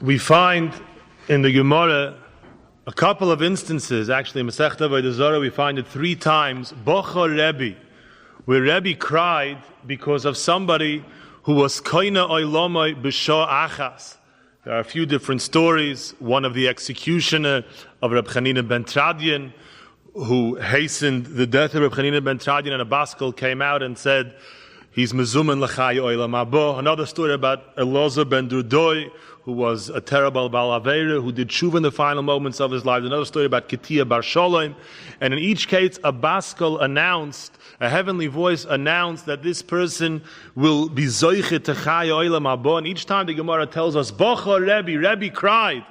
We find in the Gemara a couple of instances, actually in Masechta Avodah Zarah we find it 3 times, Bocha Rebbe, where Rebbe cried because of somebody who was koina oilomai b'sha achas. There are a few different stories. One of the executioner of Reb Chanina ben Tradian, who hastened the death of Reb Chanina ben Tradian, and a baskel came out and said, he's mezumen l'chai oilam haba. Another story about Elazar ben Durdoi, who was a terrible Baal Aveira, who did tshuva in the final moments of his life. Another story about Ketia bar Sholem. And in each case, a baskel announced, a heavenly voice announced that this person will be zoiche to chai oilam haba. And each time the Gemara tells us, Bocha Rebbe cried,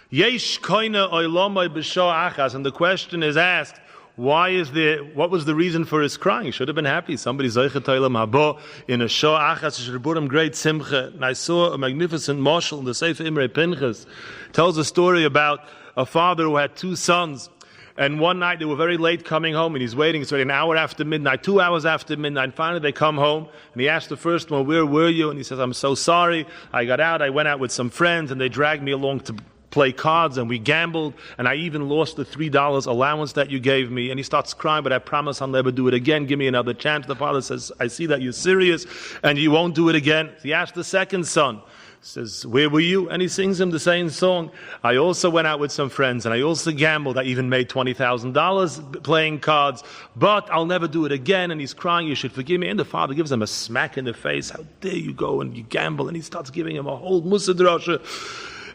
Yesh koina oilamai b'sha achas. And the question is asked, what was the reason for his crying? He should have been happy. Somebody zoichet olam haba in a shah achas. It should have brought him great simcha. And I saw a magnificent marshal in the Sefer Imrei Pinchas. Tells a story about a father who had 2 sons. And one night they were very late coming home, and he's waiting. It's already an hour after midnight, 2 hours after midnight. And finally they come home, and he asked the first one, "Where were you?" And he says, "I'm so sorry. I went out with some friends, and they dragged me along to play cards, and we gambled, and I even lost the $3 allowance that you gave me." And he starts crying, "But I promise I'll never do it again. Give me another chance." The father says, "I see that you're serious, and you won't do it again." He asked the second son, says, "Where were you?" And he sings him the same song. "I also went out with some friends, and I also gambled. I even made $20,000 playing cards, but I'll never do it again." And he's crying, "You should forgive me." And the father gives him a smack in the face. "How dare you go and you gamble?" And he starts giving him a whole Musa drasha.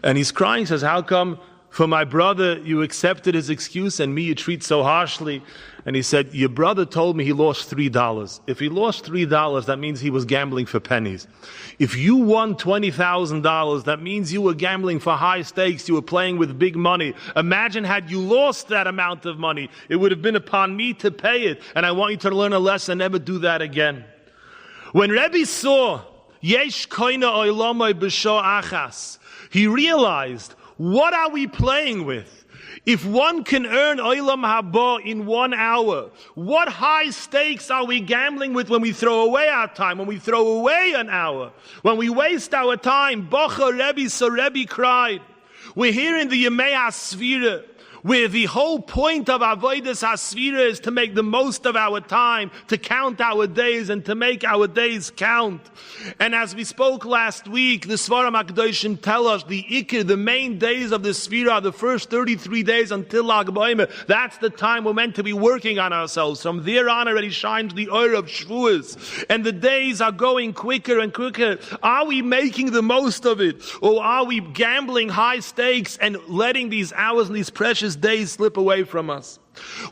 And he's crying, says, "How come for my brother you accepted his excuse and me you treat so harshly?" And he said, "Your brother told me he lost $3. If he lost $3, that means he was gambling for pennies. If you won $20,000, that means you were gambling for high stakes. You were playing with big money. Imagine had you lost that amount of money. It would have been upon me to pay it. And I want you to learn a lesson, never do that again." When Rebbe saw, Yesh koina oilamai b'sha achas, he realized, what are we playing with? If one can earn oilam haba in 1 hour, what high stakes are we gambling with when we throw away our time, when we throw away an hour, when we waste our time? Bocha Rebbe, so Rebbe cried. We're here in the Yemei HaSefirah, where the whole point of Avodas HaSefirah is to make the most of our time, to count our days and to make our days count. And as we spoke last week, the Svarim HaKadoshim tell us the Ikr, the main days of the Sefirah are the first 33 days until Lag BaOmer. That's the time we're meant to be working on ourselves. From there on already shines the oil of Shavuos. And the days are going quicker and quicker. Are we making the most of it? Or are we gambling high stakes and letting these hours and these precious days slip away from us?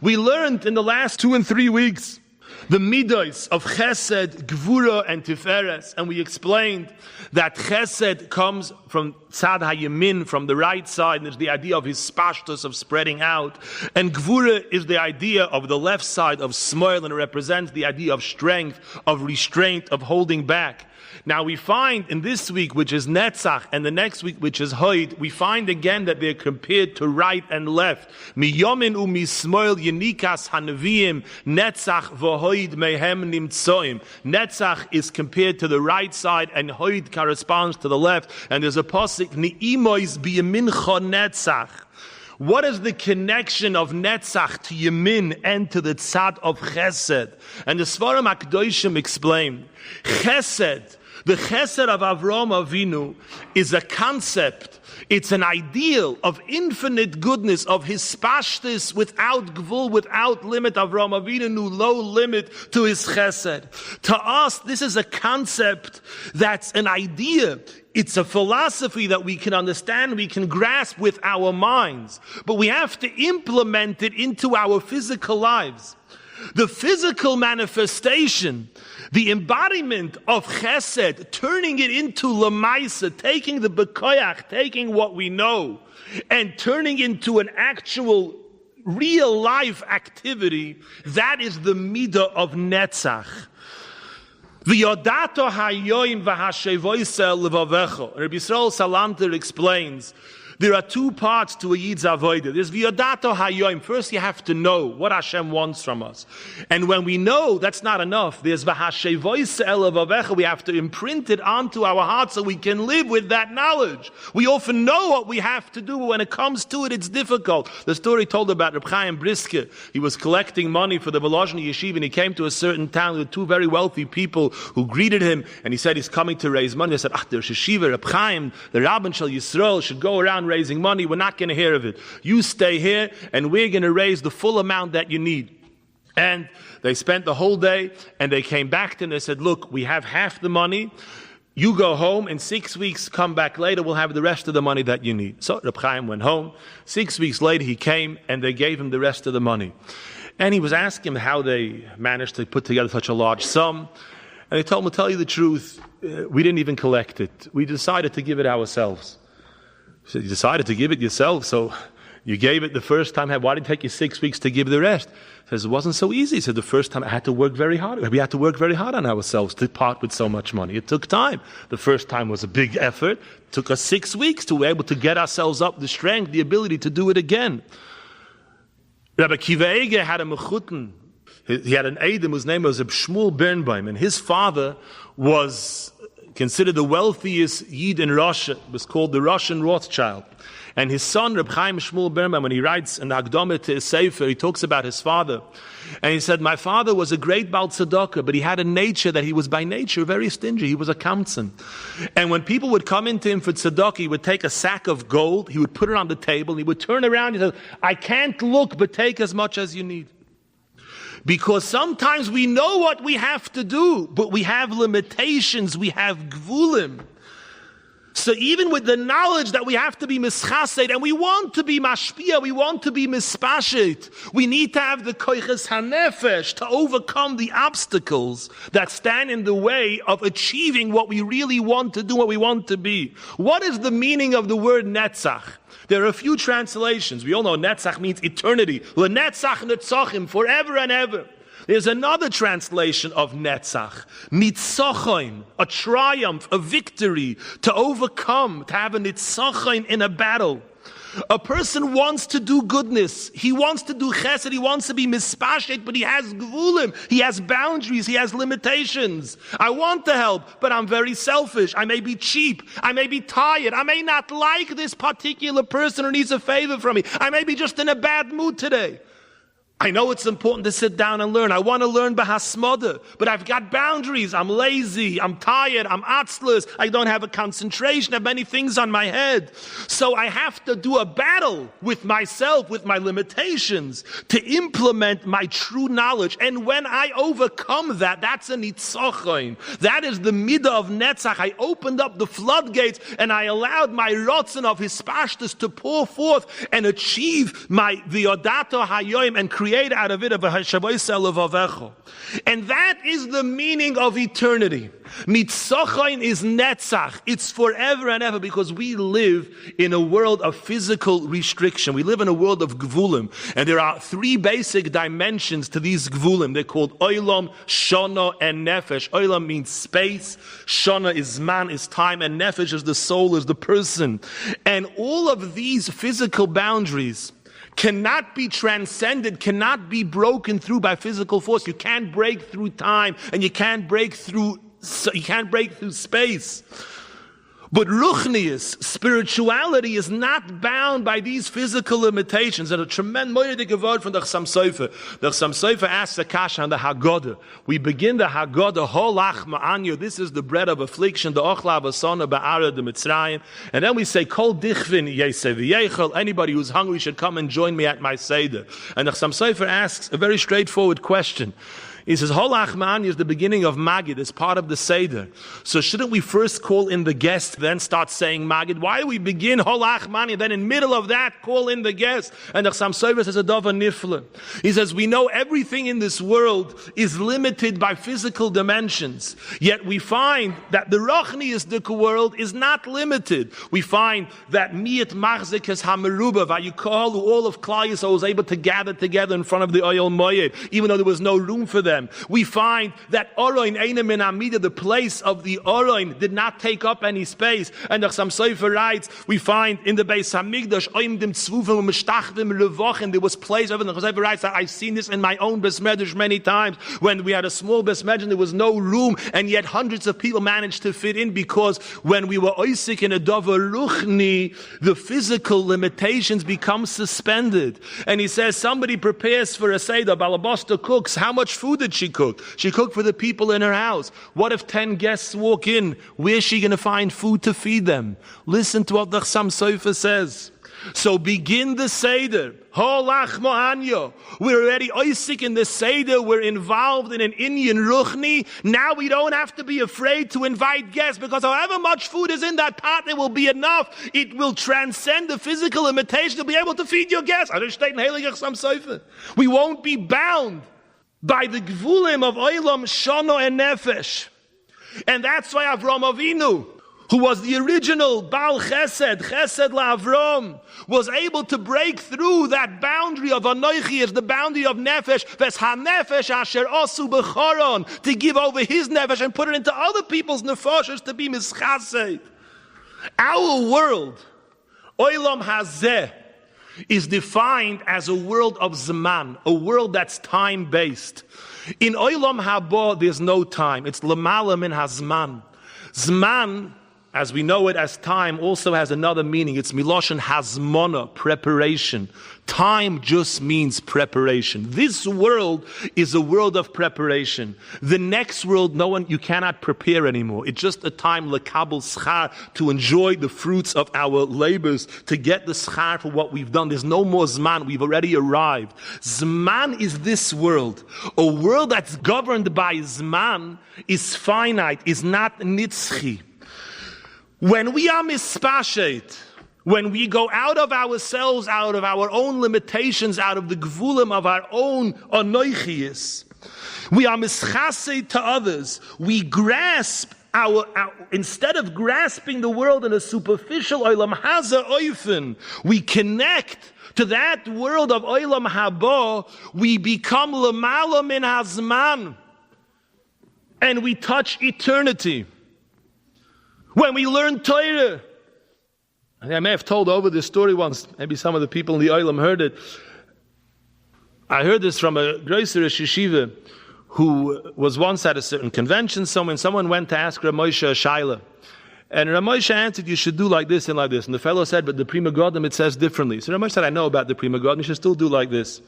We learned in the last 2 and 3 weeks the midos of chesed, gvura, and tiferes, and we explained that chesed comes from tzad hayamin, from the right side, and there's the idea of his spashtus, of spreading out, and gvura is the idea of the left side, of smoil, and it represents the idea of strength, of restraint, of holding back. Now we find in this week, which is Netzach, and the next week, which is Hoid, we find again that they're compared to right and left. Miyomin u'mismoil yenikas hanavim, Netzach v'Hoid mehem nimtsoim. Netzach is compared to the right side, and Hoid corresponds to the left. And there's a pasuk, Ni'imois biyamincha Netzach. What is the connection of Netzach to Yamin and to the Tzad of Chesed? And the Svarim HaKadoshim explain, Chesed, the Chesed of Avraham Avinu, is a concept, it's an ideal of infinite goodness, of his spashtis without gvul, without limit. Avraham Avinu knew no limit to his Chesed. To us, this is a concept that's an idea. It's a philosophy that we can understand, we can grasp with our minds, but we have to implement it into our physical lives. The physical manifestation, the embodiment of chesed, turning it into lamaisa, taking the bekoyach, taking what we know, and turning into an actual real life activity, that is the midah of Netzach. V'yodato hayoim v'hashevoisel levavecho. Rabbi Yisrael Salanter explains There are two parts to a Yid's Avodah. There's V'yodato Hayoim. First you have to know what Hashem wants from us. And when we know, that's not enough. There's V'hashevois Elav Avecha. We have to imprint it onto our hearts so we can live with that knowledge. We often know what we have to do, but when it comes to it, it's difficult. The story told about Reb Chaim Brisker. He was collecting money for the Volozhny Yeshiva, and he came to a certain town with two very wealthy people who greeted him, and he said he's coming to raise money. They said, there's Yeshiva, Reb Chaim, the Rabban Shel Yisrael should go around raising money. We're not going to hear of it. You stay here and we're going to raise the full amount that you need. And they spent the whole day and they came back to him and they said, look, we have half the money. You go home, in 6 weeks, come back later, we'll have the rest of the money that you need. So Reb Chaim went home. 6 weeks later he came and they gave him the rest of the money. And he was asking him how they managed to put together such a large sum. And they told him, to tell you the truth, we didn't even collect it. We decided to give it ourselves. He said, you decided to give it yourself, so you gave it the first time. Why did it take you 6 weeks to give the rest? He says, it wasn't so easy. He said, the first time I had to work very hard. We had to work very hard on ourselves to part with so much money. It took time. The first time was a big effort. It took us 6 weeks to be able to get ourselves up the strength, the ability to do it again. Rabbi Kiva Eger had a mechutin. He had an Eidim whose name was Shmuel Birnbaum, and his father was considered the wealthiest Yid in Russia. It was called the Russian Rothschild. And his son, Reb Chaim Shmuel Birnbaum, when he writes in the Hakdamah to his Sefer, he talks about his father. And he said, my father was a great Baal Tzedakah, but he had a nature that he was by nature very stingy. He was a kamtzon. And when people would come into him for tzedakah, he would take a sack of gold, he would put it on the table, and he would turn around and he said, I can't look, but take as much as you need. Because sometimes we know what we have to do, but we have limitations, we have gvulim. So even with the knowledge that we have to be mischased, and we want to be mashpia, we want to be mispashet, we need to have the koiches hanefesh to overcome the obstacles that stand in the way of achieving what we really want to do, what we want to be. What is the meaning of the word Netzach? There are a few translations. We all know Netzach means eternity. L'netzach netzachim, forever and ever. There's another translation of Netzach, nitzochaim, a triumph, a victory, to overcome, to have a nitzochaim in a battle. A person wants to do goodness. He wants to do chesed. He wants to be mispashet, but he has gvulim. He has boundaries. He has limitations. I want to help, but I'm very selfish. I may be cheap. I may be tired. I may not like this particular person who needs a favor from me. I may be just in a bad mood today. I know it's important to sit down and learn. I want to learn b'hasmada, but I've got boundaries. I'm lazy. I'm tired. I'm atzlus. I don't have a concentration. I have many things on my head. So I have to do a battle with myself, with my limitations, to implement my true knowledge. And when I overcome that, that's a nitzochain. That is the midah of Netzach. I opened up the floodgates and I allowed my rotzen of his pashtus to pour forth and achieve my v'yodato hayoim and create out of it a v'hashavos elevavecho. And that is the meaning of eternity. Nitzochain is Netzach. It's forever and ever, because we live in a world of physical restriction. We live in a world of gvulim. And there are three basic dimensions to these gvulim. They're called olam, shana, and nefesh. Olam means space. Shana is man, is time. And nefesh is the soul, is the person. And all of these physical boundaries cannot be transcended, cannot be broken through by physical force. You can't break through time, and you can't break through space. But ruchnius, spirituality, is not bound by these physical limitations. And a tremendous word from the Chassam Sofer. The Chassam Sofer asks the kasha on the Haggadah. We begin the Haggadah, holach ma'anyo. This is the bread of affliction, the ochla v'sona ba'ara de Mitzrayim. And then we say, kol dichvin yesev v'yechel. Anybody who's hungry should come and join me at my seder. And the Chassam Sofer asks a very straightforward question. He says, Holach Ma'ani is the beginning of Magid, it's part of the Seder. So shouldn't we first call in the guest, then start saying Magid? Why do we begin Holach Ma'ani, then in middle of that, call in the guest? And the Chassam Sofer says a Dava Nifla. He says, we know everything in this world is limited by physical dimensions. Yet we find that the Rochniistic world is not limited. We find that Miyat Machzik Hameruba, Vayukalu, all of Klal Yisrael was able to gather together in front of the Oyel Moed, even though there was no room for them. them. We find that Oroin Einem in Amida, the place of the Oroin, did not take up any space. And the Chassam Sofer writes, we find in the Beis Hamikdash, Oim dem Tzvufim u'Mishtachvim Levochim, there was place. The Chassam Sofer writes that I've seen this in my own Beis Medrash many times. When we had a small Beis Medrash, there was no room, and yet hundreds of people managed to fit in, because when we were oisik in a Dover Ruchni, the physical limitations become suspended. And he says, somebody prepares for a Seder, Balabosta cooks. How much food did she cook? She cooked for the people in her house. What if 10 guests walk in? Where's she going to find food to feed them? Listen to what the Chassam Sofer says. So begin the Seder. Holach Mohanyo. We're already oisik in the Seder. We're involved in an Indian Ruchni. Now we don't have to be afraid to invite guests, because however much food is in that pot, there will be enough. It will transcend the physical limitation to be able to feed your guests. We won't be bound by the gvulim of Olam, Shono, and Nefesh. And that's why Avram Avinu, who was the original Baal Chesed, Chesed LaAvram, was able to break through that boundary of Anoichi, the boundary of Nefesh, Ves HaNefesh Asher Osu B'choron, to give over his Nefesh and put it into other people's Nefoshes to be Mischased. Our world, Olam Hazeh, is defined as a world of Zman, a world that's time-based. In Olam Haba, there's no time. It's Lamala min Hazman. Zman, as we know it as time, also has another meaning. It's Miloshen Hazmona, preparation. Time just means preparation. This world is a world of preparation. The next world, you cannot prepare anymore. It's just a time, lekabel schar, to enjoy the fruits of our labors, to get the schar for what we've done. There's no more Zman. We've already arrived. Zman is this world. A world that's governed by Zman is finite, is not nitzchi. When we are mispashet, when we go out of ourselves, out of our own limitations, out of the gvulim of our own anoichias, we are mischased to others. We grasp instead of grasping the world in a superficial olam haza oifen, we connect to that world of olam haba. We become lamala min hazman, and we touch eternity. When we learn Torah, I may have told over this story once, maybe some of the people in the Olam heard it. I heard this from a grosser yeshiva who was once at a certain convention. Someone went to ask Rav Moshe a shaila. And Rav Moshe answered, you should do like this and like this. And the fellow said, but the Prima Godim, it says differently. So Rav Moshe said, I know about the Prima Godim, you should still do like this.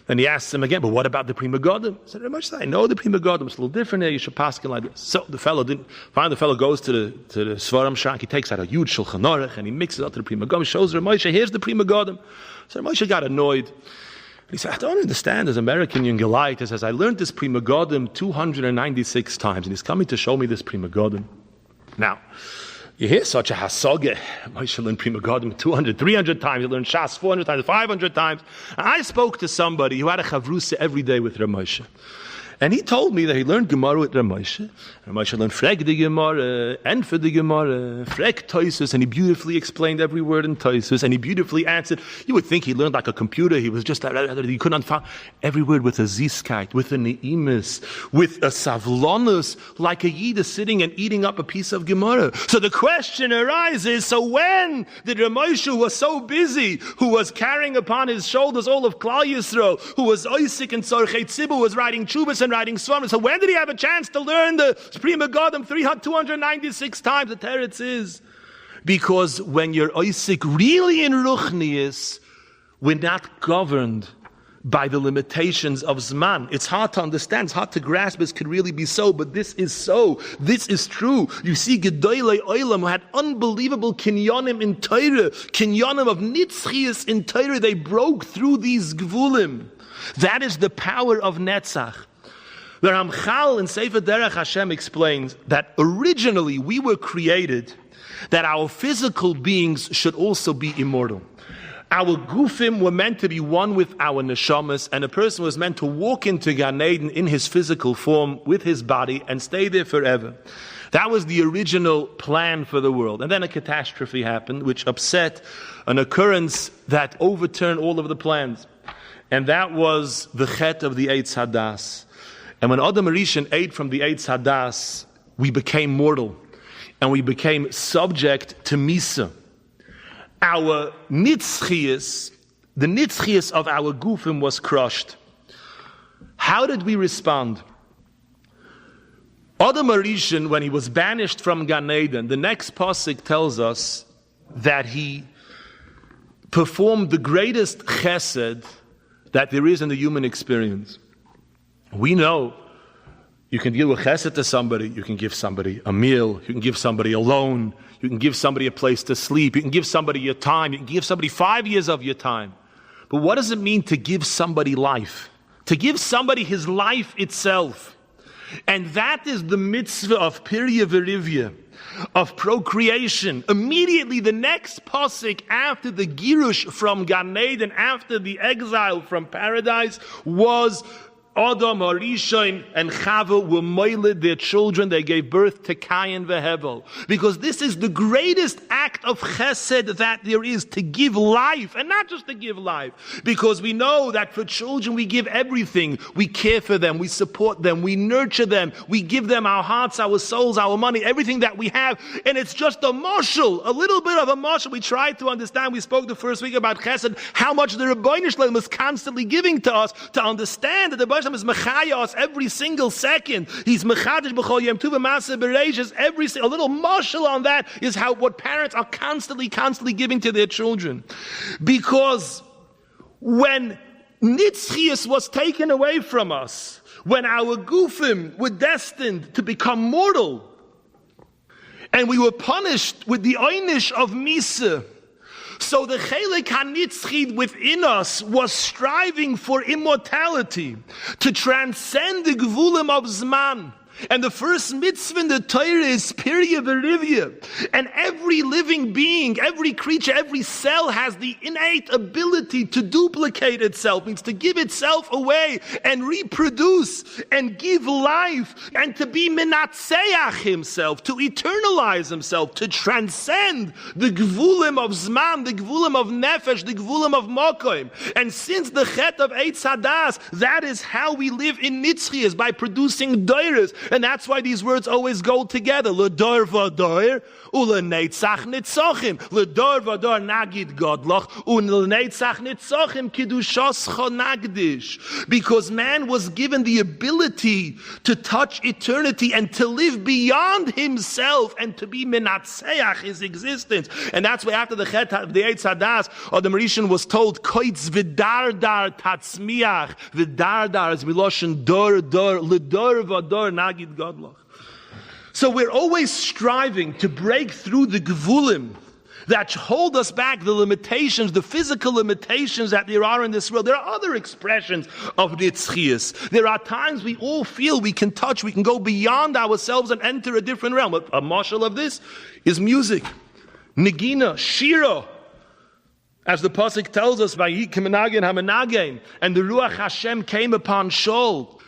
Then he asked him again, but what about the Prima Godim? He said, Rav Moshe said, I know the Prima Godim, it's a little different here, you should pass it like this. So the fellow finally the fellow goes to the Svaram Shank, he takes out a huge Shulchan Aruch, and he mixes it up to the Prima Godim, shows Rav Moshe, here's the Prima Godim. So Rav Moshe got annoyed. He said, I don't understand, as American young Goliath, he says, I learned this Prima Godim 296 times, and he's coming to show me this Prima Godim. Now, you hear such a hasoge. Moshe learned Prima Godim 200, 300 times. He learned Shas 400 times, 500 times. And I spoke to somebody who had a chavrusa every day with Rav Moshe. And he told me that he learned Gemara with Rav Moshe. Rav Moshe learned Freg the Gemara, Enfer the Gemara, Freg Toisus, and he beautifully explained every word in Toisus, and he beautifully answered. You would think he learned like a computer. He was just, he couldn't find every word with a Ziskait, with a Neimus, with a Savlonus, like a Yid is sitting and eating up a piece of Gemara. So the question arises, so when did Rav Moshe, who was so busy, who was carrying upon his shoulders all of Klal Yisrael, who was Oisik and Tzorchei Tzibur, was writing Chubas and writing Svarim, so when did he have a chance to learn the Prima Godim 296 times? The teretz is because when you're Oisik really in Ruchnius, we're not governed by the limitations of Zman. It's hard to understand, it's hard to grasp, this could really be so, but this is so. This is true. You see Gedolei Olam who had unbelievable kinyonim in Torah, kinyonim of Nitzchias in Torah, they broke through these Gvulim. That is the power of Netzach. The Ramchal in Sefer Derech Hashem explains that originally we were created that our physical beings should also be immortal. Our gufim were meant to be one with our neshamas, and a person was meant to walk into Gan Eden in his physical form with his body and stay there forever. That was the original plan for the world. And then a catastrophe happened which upset an occurrence that overturned all of the plans. And that was the chet of the Eitz Hadas. And when Adam Rishon ate from the Eitz Hadas, we became mortal. And we became subject to Misa. Our Nitzchias, the Nitzchias of our Gufim was crushed. How did we respond? Adam Rishon, when he was banished from Gan Eden, the next pasuk tells us that he performed the greatest chesed that there is in the human experience. We know you can deal with chesed to somebody, you can give somebody a meal, you can give somebody a loan, you can give somebody a place to sleep, you can give somebody your time, you can give somebody 5 years of your time. But what does it mean to give somebody life? To give somebody his life itself. And that is the mitzvah of Pirya Verivya, of procreation. Immediately the next pasuk after the Girush from Gan Eden, after the exile from paradise, was Adam Harishon and Chava were moiled their children. They gave birth to Cain veHevel. Because this is the greatest act of chesed that there is, to give life. And not just to give life. Because we know that for children we give everything. We care for them, we support them, we nurture them, we give them our hearts, our souls, our money, everything that we have. And it's just a mashal, a little bit of a mashal. We tried to understand, we spoke the first week about chesed, how much the Rebbeinu Shalom is constantly giving to us, to understand that the Rebbeinu is mechayos every single second. He's mechadish b'chol yom tuv v'maseh b'reishis. A little marshal on that is how what parents are constantly giving to their children. Because when Nitzchias was taken away from us, when our gufim were destined to become mortal, and we were punished with the einish of Misa, so the Chelek HaNitzchid within us was striving for immortality, to transcend the Gvulim of Zman. And the first mitzvah in the Torah is Pirya Verivya. And every living being, every creature, every cell has the innate ability to duplicate itself, means to give itself away and reproduce and give life, and to be menatseach himself, to eternalize himself, to transcend the Gvulim of Zman, the Gvulim of Nefesh, the Gvulim of Mokoim. And since the Chet of Eitz Hadas, that is how we live in Nitzchias, by producing doiras. And that's why these words always go together. L'dor v'dor, u'lenetzach nitzochim. L'dor v'dor nagid godloch, u'lenetzach nitzochim kidushoscha nagdish. Because man was given the ability to touch eternity and to live beyond himself and to be menatseach his existence. And that's why after the Chet of the Eitz Hadas, Adam Rishon was told, koitz v'dardar tatzmiach. V'dardar is miloshen dor, l'dor v'dor nagid godloch. So we're always striving to break through the gevulim that hold us back, the limitations, the physical limitations that there are in this world. There are other expressions of nitzchias. There are times we all feel we can touch, we can go beyond ourselves and enter a different realm. A marshal of this is music, negina, shira. As the pasuk tells us, "Vayi kemenagin hamenagin," and the Ruach Hashem came upon Shaul.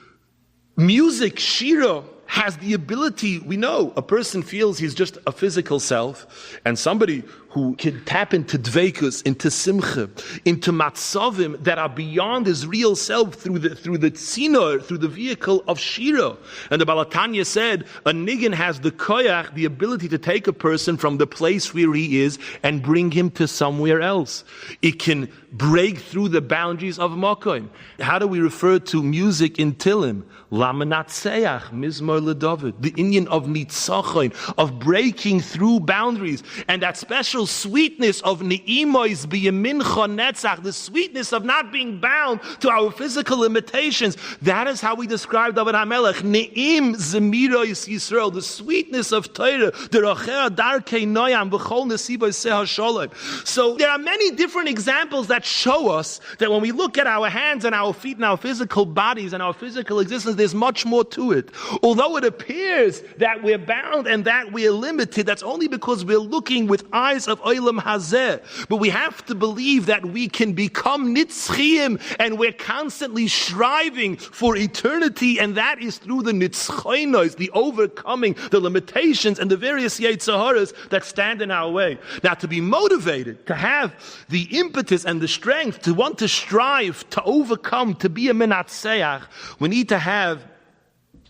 Music, shira, has the ability, we know, a person feels he's just a physical self, and somebody who can tap into dveikus, into simcha, into matzavim that are beyond his real self through the tzinor, through the vehicle of shira. And the Balatanya said, a niggin has the koyach, the ability to take a person from the place where he is and bring him to somewhere else. It can break through the boundaries of makoim. How do we refer to music in Tilim? Lamanatseach, Mizmor LeDavid, the Inyan of Nitzachon, of breaking through boundaries, and that special sweetness of Ne'imois B'Yamincha Netzach, the sweetness of not being bound to our physical limitations. That is how we describe David HaMelech, Ne'im Zemiros Yisrael, the sweetness of Torah, the Rochea Darkei Noyam V'chol Nesibos Seha Sholem. So there are many different examples that show us that when we look at our hands and our feet and our physical bodies and our physical existence, there's much more to it. Although it appears that we're bound and that we're limited, that's only because we're looking with eyes of Olam Hazeh. But we have to believe that we can become nitzchiyim, and we're constantly striving for eternity, and that is through the nitzchoinos, the overcoming the limitations and the various yetzaharas that stand in our way. Now, to be motivated, to have the impetus and the strength to want to strive, to overcome, to be a menatseach, we need to have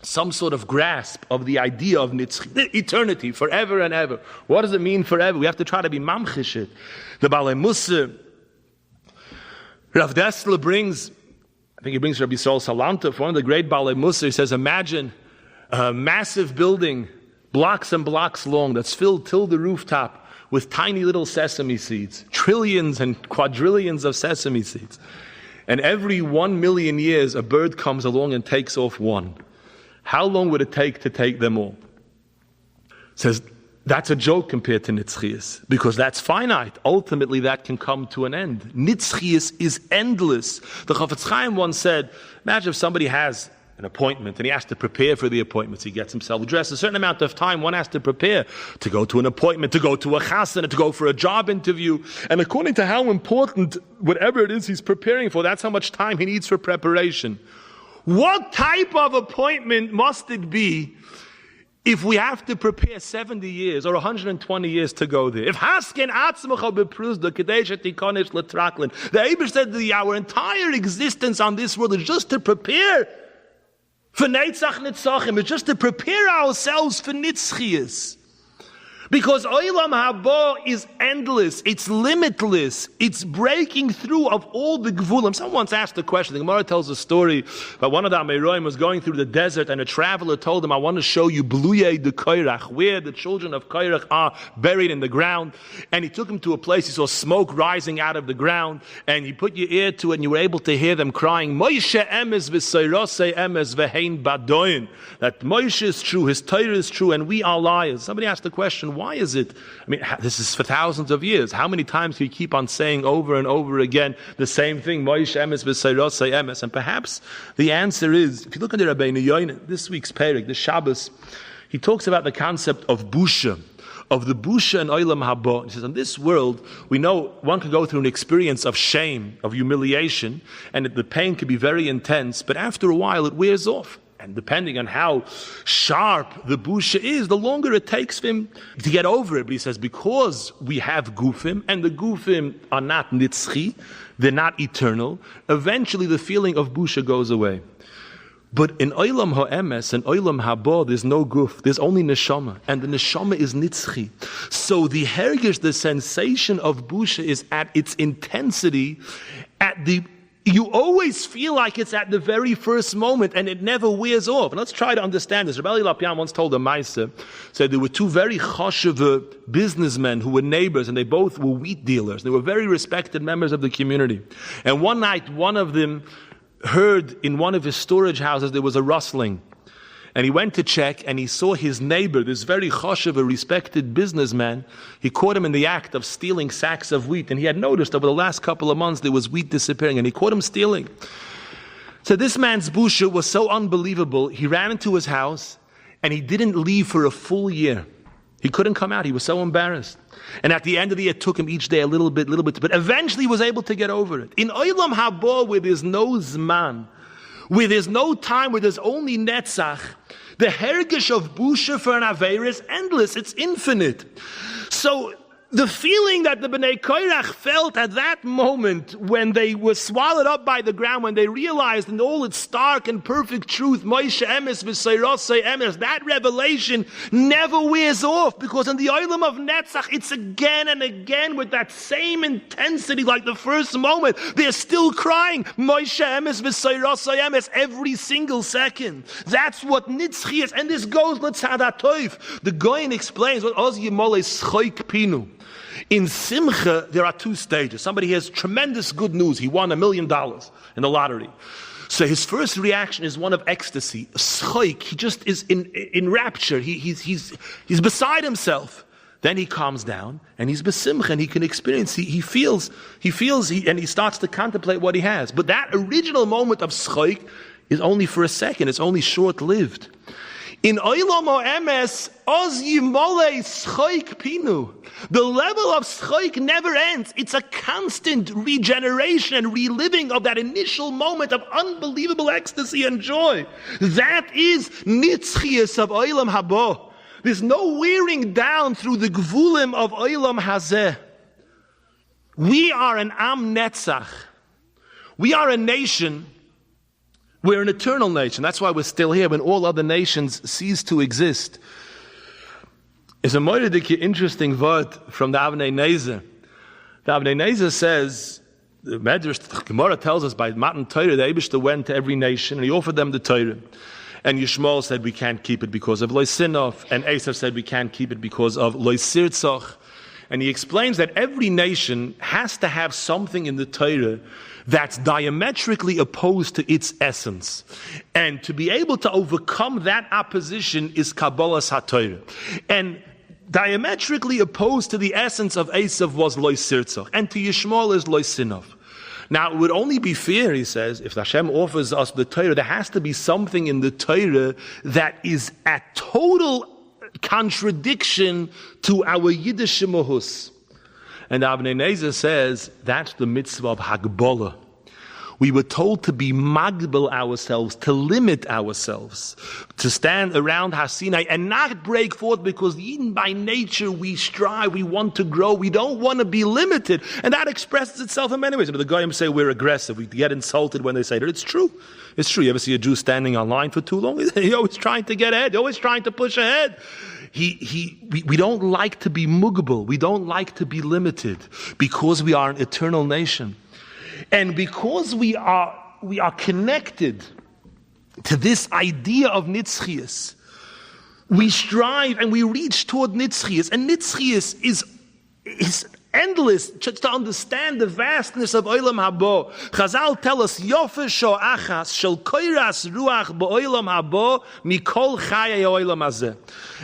some sort of grasp of the idea of Netzach, eternity, forever and ever. What does it mean forever? We have to try to be mamchish it. The Balei Mussar, Rav Dessler brings, I think he brings Rabbi Sol Salantov, one of the great Balei Mussar. He says, imagine a massive building, blocks and blocks long, that's filled till the rooftop with tiny little sesame seeds, trillions and quadrillions of sesame seeds. And every 1 million years, a bird comes along and takes off one. How long would it take to take them all? Says, that's a joke compared to Nitzchias, because that's finite. Ultimately, that can come to an end. Nitzchias is endless. The Chafetz Chaim once said, imagine if somebody has an appointment and he has to prepare for the appointments. He gets himself dressed. A certain amount of time one has to prepare to go to an appointment, to go to a chasana, to go for a job interview. And according to how important whatever it is he's preparing for, that's how much time he needs for preparation. What type of appointment must it be if we have to prepare 70 years or 120 years to go there? If Hasken Atzmacha bepruzda Kadesh Tikonish Letraklin, the Eibush said that our entire existence on this world is just to prepare for Netzach Netzachim. It's just to prepare ourselves for Nitzchias. Because Olam Haba is endless, it's limitless, it's breaking through of all the Gvulim. Someone once asked a question. The Gemara tells a story about one of the Ameroim was going through the desert and a traveler told him, I want to show you Bluyei de Koirach, where the children of Koirach are buried in the ground. And he took him to a place, he saw smoke rising out of the ground, and you put your ear to it and you were able to hear them crying, Moshe emes v'seirosei emes v'hein badoin. That Moshe is true, his Torah is true, and we are liars. Somebody asked the question, why is it? I mean, this is for thousands of years. How many times do you keep on saying over and over again the same thing? Moshe emes v'seirosei emes. And perhaps the answer is, if you look at the Rabbeinu Yoina, this week's Perek, the Shabbos, he talks about the concept of busha, of the busha and olam haba. He says, in this world, we know one can go through an experience of shame, of humiliation, and the pain can be very intense, but after a while it wears off. And depending on how sharp the busha is, the longer it takes for him to get over it. But he says, because we have gufim, and the gufim are not nitzchi, they're not eternal, eventually the feeling of busha goes away. But in olam ha'emes and olam haba, there's no guf, there's only neshama, and the neshama is nitzchi. So the hergish, the sensation of busha is at its intensity, you always feel like it's at the very first moment, and it never wears off. And let's try to understand this. Rabbi Lapian once told a Maisa, said there were two very chashuv businessmen who were neighbors, and they both were wheat dealers. They were very respected members of the community. And one night, one of them heard in one of his storage houses there was a rustling. And he went to check, and he saw his neighbor, this very chashuv, a respected businessman. He caught him in the act of stealing sacks of wheat, and he had noticed over the last couple of months there was wheat disappearing, and he caught him stealing. So this man's busha was so unbelievable, he ran into his house, and he didn't leave for a full year. He couldn't come out, he was so embarrassed. And at the end of the year, it took him each day a little bit, but eventually he was able to get over it. In olam haba, where there's no zman, where there's no time, where there's only netzach, the hergish of busha for an aveira is endless, it's infinite. So the feeling that the Bnei Koirach felt at that moment when they were swallowed up by the ground, when they realized in all its stark and perfect truth, Moshe emes v'seirosei emes, that revelation never wears off, because in the olam of Netzach, it's again and again with that same intensity like the first moment. They're still crying, Moshe emes v'seirosei emes, every single second. That's what Nitzchi is, and this goes l'tzad hatoif. The Goyen explains what Oz Yimolei Schoik Pinu. In Simcha, there are two stages. Somebody has tremendous good news. He won $1 million in the lottery. So his first reaction is one of ecstasy. Schoik, he just is in rapture. He's beside himself. Then he calms down and he's besimcha, and he can experience, he feels, and he starts to contemplate what he has. But that original moment of schoik is only for a second. It's only short-lived. In olam ha'emes, oz yimolei schoik pinu. The level of schoik never ends. It's a constant regeneration and reliving of that initial moment of unbelievable ecstasy and joy. That is nitzchias of olam haba. There's no wearing down through the gvulim of olam hazeh. We are an am netzach. We are a nation We're an eternal nation. That's why we're still here when all other nations cease to exist. It's a moiridik interesting word from the Avnei Nezer. The Avnei Nezer says, the Medrash, the Gemara tells us by Matan Torah, the Eibishter went to every nation and he offered them the Torah. And Yishmael said we can't keep it because of Lo Sinov, and Esav said we can't keep it because of Lo Sirtzach. And he explains that every nation has to have something in the Torah that's diametrically opposed to its essence. And to be able to overcome that opposition is Kabbalas HaTorah. And diametrically opposed to the essence of Esav was Lo Sirtzach, and to Yishmael is Lo Sinov. Now, it would only be fair, he says, if Hashem offers us the Torah, there has to be something in the Torah that is a total contradiction to our Yiddish Mahus. And Avnei Nezer says, that's the mitzvah of Hagbolah. We were told to be magbel ourselves, to limit ourselves, to stand around Hasinai and not break forth, because even by nature we strive, we want to grow, we don't want to be limited. And that expresses itself in many ways. The Goyim say we're aggressive, we get insulted when they say that. It's true. It's true. You ever see a Jew standing online for too long? He's always trying to get ahead, always trying to push ahead. We don't like to be mugbel, we don't like to be limited, because we are an eternal nation. And because we are connected to this idea of Nitzchias, we strive and we reach toward Nitzchias. And Nitzchias is endless, just to understand the vastness of Olam Habo. Chazal tell us, Yofer sho achas shel koiras ruach ba'olam habo mikol chayei olam hazeh.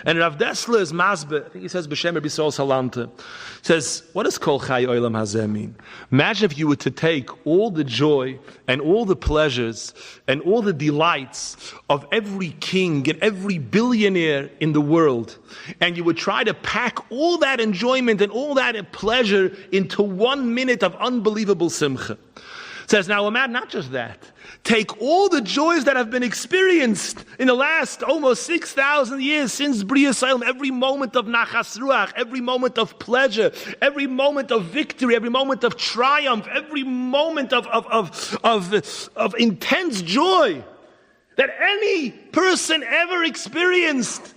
And Rav Dessler is masbe, I think he says b'shem Rabbi Yisrael Salanta, says, what does kol chayei olam hazeh mean? Imagine if you were to take all the joy and all the pleasures and all the delights of every king and every billionaire in the world, and you would try to pack all that enjoyment and all that pleasure into 1 minute of unbelievable simcha. Says, now imagine not just that. Take all the joys that have been experienced in the last almost 6,000 years since Bria Salem, every moment of nachas ruach, every moment of pleasure, every moment of victory, every moment of triumph, every moment of intense joy that any person ever experienced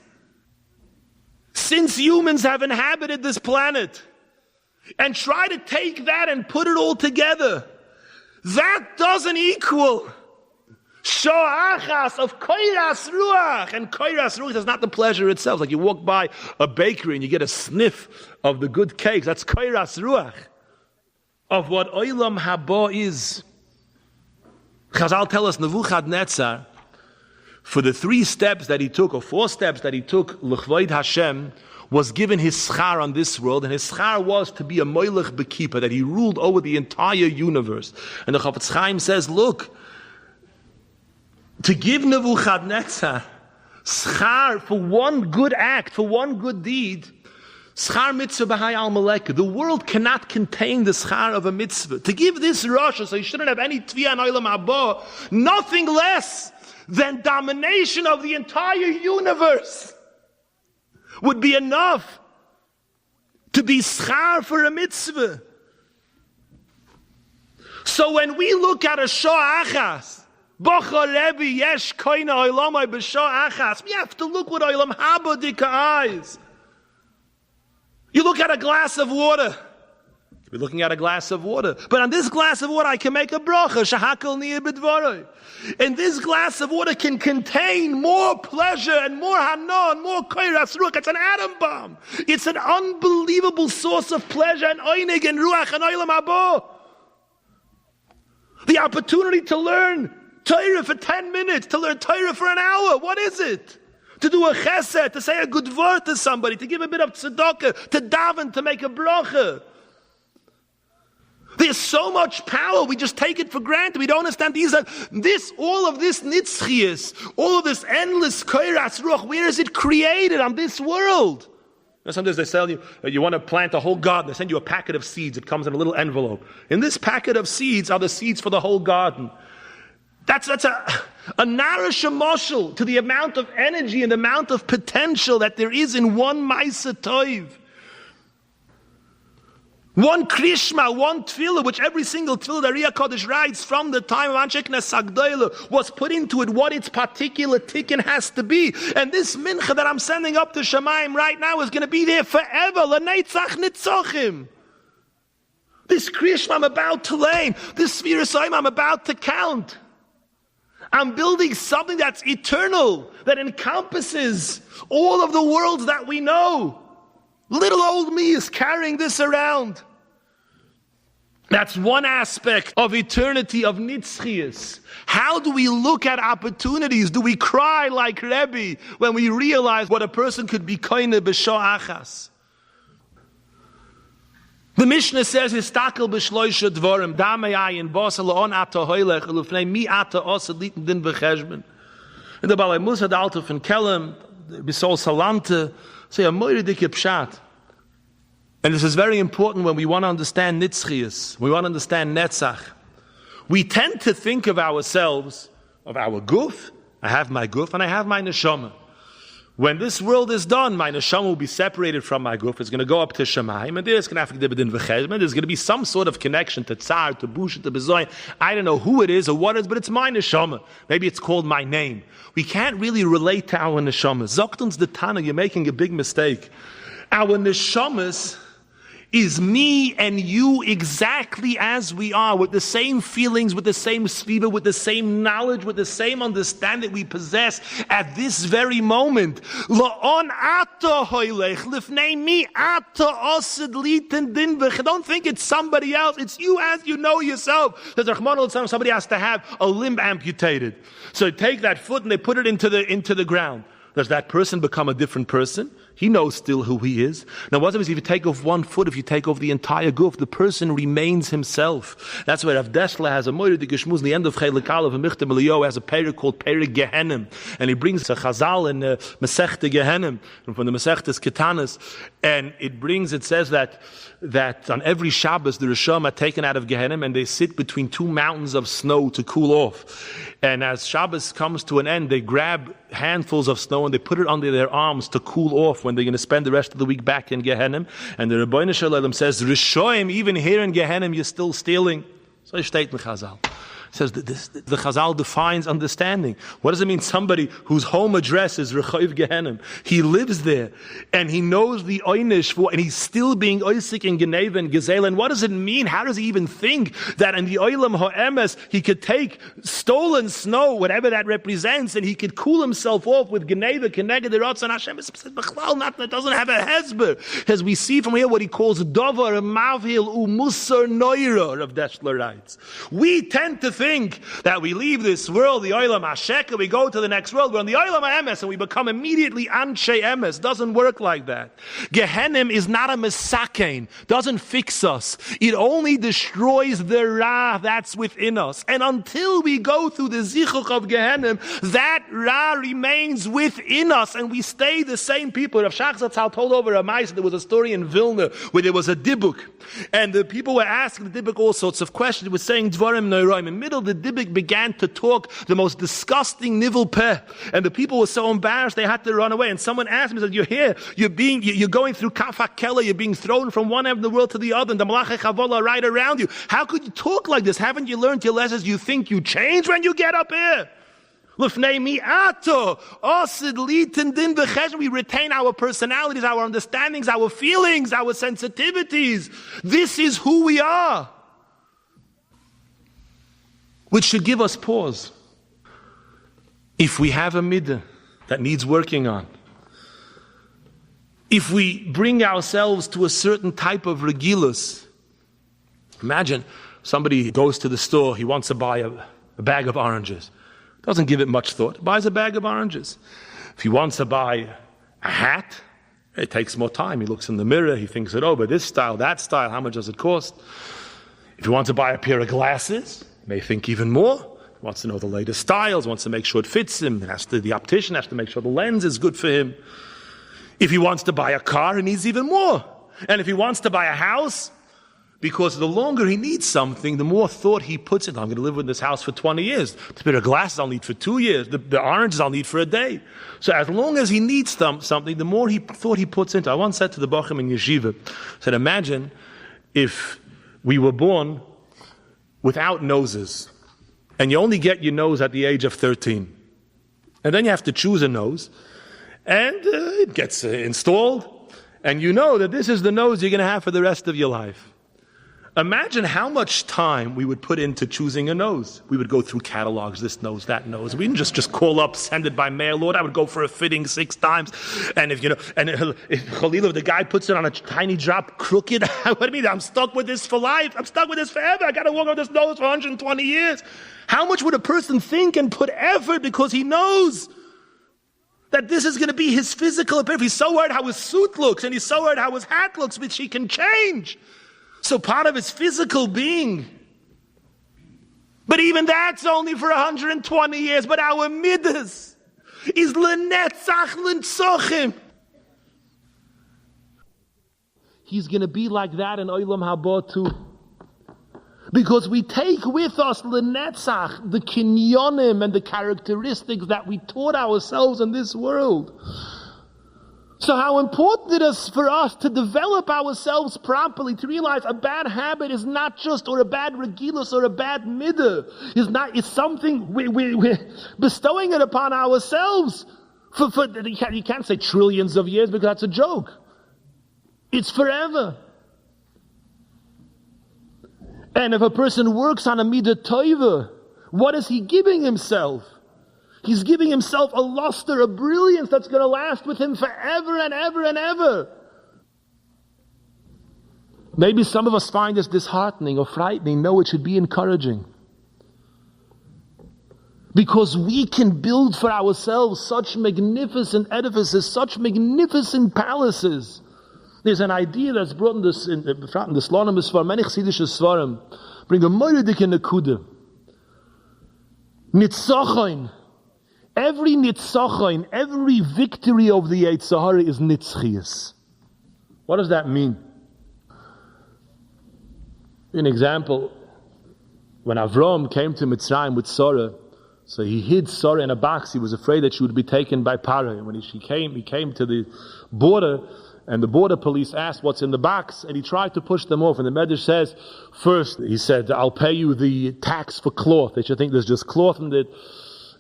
since humans have inhabited this planet. And try to take that and put it all together. That doesn't equal sho'achas of koiras ruach. And koiras ruach is not the pleasure itself. Like you walk by a bakery and you get a sniff of the good cakes. That's koiras ruach of what olam haba is. Chazal tell us Nebuchadnezzar, for the 3 steps that he took, or 4 steps that he took, l'chvoid Hashem, was given his schar on this world, and his schar was to be a moilech bekeeper, that he ruled over the entire universe. And the Chafetz Chaim says, look, to give Nebuchadnezzar schar for one good act, for one good deed, schar mitzvah b'hai al maleka. The world cannot contain the schar of a mitzvah. To give this Rosh, so he shouldn't have any tviyah in olam haba, nothing less than domination of the entire universe would be enough to be schar for a mitzvah. So when we look at a sho'achas, bocha Rebbe yesh koina olamai b'sho'achas, we have to look with olam haba dika eyes. You look at a glass of water. We're looking at a glass of water. But on this glass of water, I can make a bracha, shahakal niyeh b'dvaroi. And this glass of water can contain more pleasure and more hana and more koiras ruach. It's an atom bomb. It's an unbelievable source of pleasure and oinig and ruach and olam haba. The opportunity to learn Torah for 10 minutes, to learn Torah for an hour. What is it? To do a chesed, to say a good word to somebody, to give a bit of tzedakah, to daven, to make a bracha. There's so much power, we just take it for granted. We don't understand all of this nitzchias, all of this endless koiras ruach, where is it created on this world? Sometimes they tell you, you want to plant a whole garden, they send you a packet of seeds, it comes in a little envelope. In this packet of seeds are the seeds for the whole garden. That's a narish emotional to the amount of energy and the amount of potential that there is in one Maisa Toiv. One Krishma, one tefillah, which every single tefillah that Riyah Kodesh writes from the time of Anshe Knesset Agdoila was put into it what its particular tikkun has to be. And this mincha that I'm sending up to Shemayim right now is going to be there forever. L'Netzach Nitzachim. This Krishma I'm about to lay, this Sefirah Shiurim I'm about to count. I'm building something that's eternal, that encompasses all of the worlds that we know. Little old me is carrying this around. That's one aspect of eternity, of Nitzchias. How do we look at opportunities? Do we cry like Rebbe when we realize what a person could be koine b'shoah achas? The Mishnah says, "Histakel b'shloisha dvorim damei ayin basa la'on ata hoylech ulufnei mi ata osa liten din b'cheshben." And the Balei Musa, the Alter von Kelm, Bisol Salante, say a moire dike pshat. And this is very important when we want to understand Nitzchias, we want to understand Netzach. We tend to think of ourselves, of our guf. I have my guf and I have my neshama. When this world is done, my neshama will be separated from my guf. It's going to go up to Shemayim, and there's going to be some sort of connection to Tsar, to Bush, to Bezoy. I don't know who it is or what it is, but it's my neshama. Maybe it's called my name. We can't really relate to our neshama. Zoktons the Tana, you're making a big mistake. Our neshamas is me and you exactly as we are, with the same feelings, with the same sviva, with the same knowledge, with the same understanding we possess at this very moment. Don't think it's somebody else. It's you as you know yourself. Somebody has to have a limb amputated. So take that foot and they put it into the ground. Does that person become a different person? He knows still who he is. Now what happens if you take off one foot, if you take off the entire guf, the person remains himself. That's why Rav Dessler has a moire de geshmuz in the end of Chelik Aleph and Michtam Eliyahu has a parak called Parak Gehenim. And he brings a chazal in Masechta Gehenim, from the Masechtas Ketanas. And it says that on every Shabbos the Risham are taken out of Gehenim and they sit between two mountains of snow to cool off. And as Shabbos comes to an end, they grab handfuls of snow and they put it under their arms to cool off when they're going to spend the rest of the week back in Gehenim. And the Rebbeinu Shalom says, Rishoim, even here in Gehenim, you're still stealing. So it steht in Chazal. It says that the Chazal defines understanding. What does it mean? Somebody whose home address is Rechoiv Gehenim. He lives there and he knows the Oynish for, and he's still being Oisik in Geneva and Gezel. And what does it mean? How does he even think that in the Oilam Ho'emes he could take stolen snow, whatever that represents, and he could cool himself off with Geneva, Keneged, the Ratzon Hashem? That doesn't have a hezber. As we see from here what he calls Dovar, Mavhil, Umusar Noira, Rav Dessler writes. We tend to think that we leave this world, the Olam Hashek, and we go to the next world. We're on the Olam HaEmes and we become immediately Anshe Emes. Doesn't work like that. Gehenim is not a mesakein. Doesn't fix us. It only destroys the Ra that's within us. And until we go through the Zichuch of Gehenim, that Ra remains within us and we stay the same people. Rav Shach Zatzal told over a mice, there was a story in Vilna where there was a dibuk. And the people were asking the dibuk all sorts of questions. It was saying Dvarim Noiraim. In the middle, the dibuk began to talk the most disgusting nivel peh. And the people were so embarrassed they had to run away. And someone asked me, said, you're here, you're going through Kafak Kela, you're being thrown from one end of the world to the other, and the Malachei Chavola are right around you. How could you talk like this? Haven't you learned your lessons? You think you change when you get up here? We retain our personalities, our understandings, our feelings, our sensitivities. This is who we are. Which should give us pause. If we have a midah that needs working on, if we bring ourselves to a certain type of regilus, imagine somebody goes to the store, he wants to buy a bag of oranges. Doesn't give it much thought, buys a bag of oranges. If he wants to buy a hat, it takes more time. He looks in the mirror, he thinks it over, this style, that style, how much does it cost? If he wants to buy a pair of glasses, he may think even more. He wants to know the latest styles, wants to make sure it fits him. The optician has to make sure the lens is good for him. If he wants to buy a car, he needs even more. And if he wants to buy a house, because the longer he needs something, the more thought he puts in. I'm going to live in this house for 20 years. The pair of glasses I'll need for 2 years. The oranges I'll need for a day. So as long as he needs something, the more thought he puts into it. I once said to the Bachim in Yeshiva, I said, imagine if we were born without noses, and you only get your nose at the age of 13, and then you have to choose a nose, and it gets installed, and you know that this is the nose you're going to have for the rest of your life. Imagine how much time we would put into choosing a nose. We would go through catalogs, this nose, that nose. We didn't just call up, send it by mail. Lord, I would go for a fitting 6 times. And if Khalil, the guy puts it on a tiny drop crooked, what do you mean? I'm stuck with this for life. I'm stuck with this forever. I got to walk on this nose for 120 years. How much would a person think and put effort because he knows that this is going to be his physical appearance? He's so worried how his suit looks, and he's so worried how his hat looks, which he can change. So part of his physical being. But even that's only for 120 years. But our midas is l'netzach l'nsochim. He's going to be like that in Olam Haba too. Because we take with us l'netzach, the kinyonim and the characteristics that we taught ourselves in this world. So how important it is for us to develop ourselves properly, to realize a bad habit is not just, or a bad regilus, or a bad midah. It's something we're bestowing it upon ourselves. You can't say trillions of years because that's a joke. It's forever. And if a person works on a midah toiva, what is he giving himself? He's giving himself a luster, a brilliance that's going to last with him forever and ever and ever. Maybe some of us find this disheartening or frightening. No, it should be encouraging. Because we can build for ourselves such magnificent edifices, such magnificent palaces. There's an idea that's brought in the Slonim Svarim, many Chassidish Svarim, bring a moiridik nekuda. Nitzachain. Every nitzachain, every victory of the Yetzer Hara is nitzchias. What does that mean? An example, when Avram came to Mitzrayim with Sarah, so he hid Sarah in a box. He was afraid that she would be taken by Parah. And when he came to the border, and the border police asked what's in the box, and he tried to push them off. And the Medrash says, first, he said, I'll pay you the tax for cloth. They should think there's just cloth in it.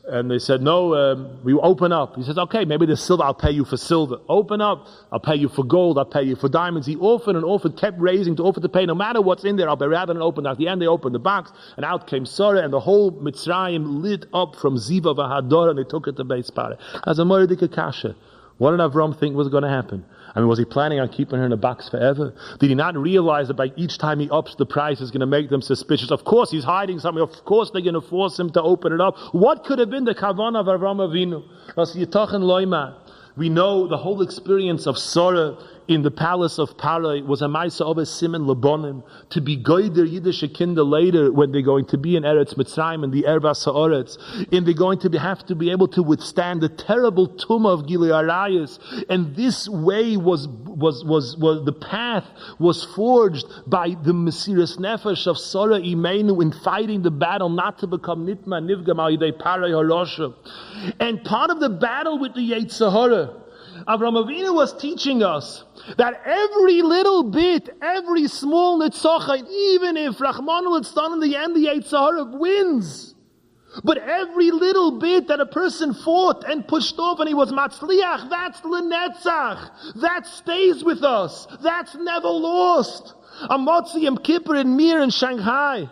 And they said, no, we open up. He says, okay, maybe there's silver, I'll pay you for silver. Open up, I'll pay you for gold, I'll pay you for diamonds. He offered and offered, kept raising to offer to pay, no matter what's in there, I'll be rather than open. At the end, they opened the box, and out came Sarah, and the whole Mitzrayim lit up from Ziva v'Hador, and they took it to Beis Parah. As a Moridika Kasha. What did Avram think was going to happen? I mean, was he planning on keeping her in a box forever? Did he not realize that by each time he ups the price, is going to make them suspicious? Of course, he's hiding something. Of course, they're going to force him to open it up. What could have been the kavanah of Avram Avinu? We know the whole experience of Sarah in the palace of Parah was a Maisa of a Simen Labonim, to be goyder Yiddish kinder later when they're going to be in Eretz Mitzrayim and the Ervas Haaretz, and they're going to have to be able to withstand the terrible tumah of Gilui Arayos. And this way was the path was forged by the Mesiras Nefesh of Sarah Imenu in fighting the battle not to become Nitma Nivgam al Yidei Parah Harosha. And part of the battle with the Yetzer Hara, Avraham Avinu was teaching us that every little bit, every small nitzachain, even if Rachmanu Litzlan in the end the Yetzer Hara wins, but every little bit that a person fought and pushed off and he was matzliach, that's l'netzach, that stays with us, that's never lost. Amotzi Yom Kippur in Mir in Shanghai,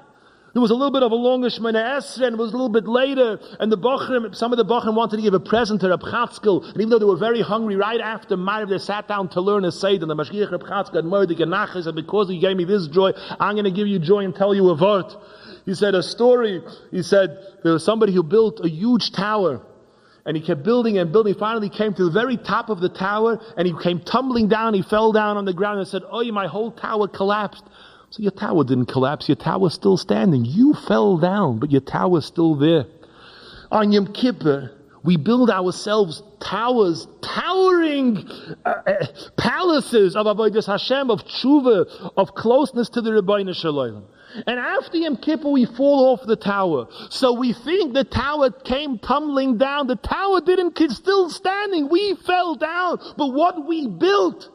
there was a little bit of a longer Shemona Esrei, and it was a little bit later, and some of the Bochrim wanted to give a present to Reb Chatzkel, and even though they were very hungry, right after Ma'ariv, they sat down to learn a Seder, and the Mashgiach Reb Chatzkel had Mordik and Nachas, and because he gave me this joy, I'm going to give you joy and tell you a word. He said a story. He said there was somebody who built a huge tower, and he kept building and building. Finally came to the very top of the tower, and he came tumbling down. He fell down on the ground and said, "Oh, my whole tower collapsed." So your tower didn't collapse, your tower's still standing. You fell down, but your tower's still there. On Yom Kippur, we build ourselves towers, towering palaces of Avodas Hashem, of tshuva, of closeness to the Rebbeinu Shalom. And after Yom Kippur, we fall off the tower. So we think the tower came tumbling down. The tower it's still standing. We fell down. But what we built,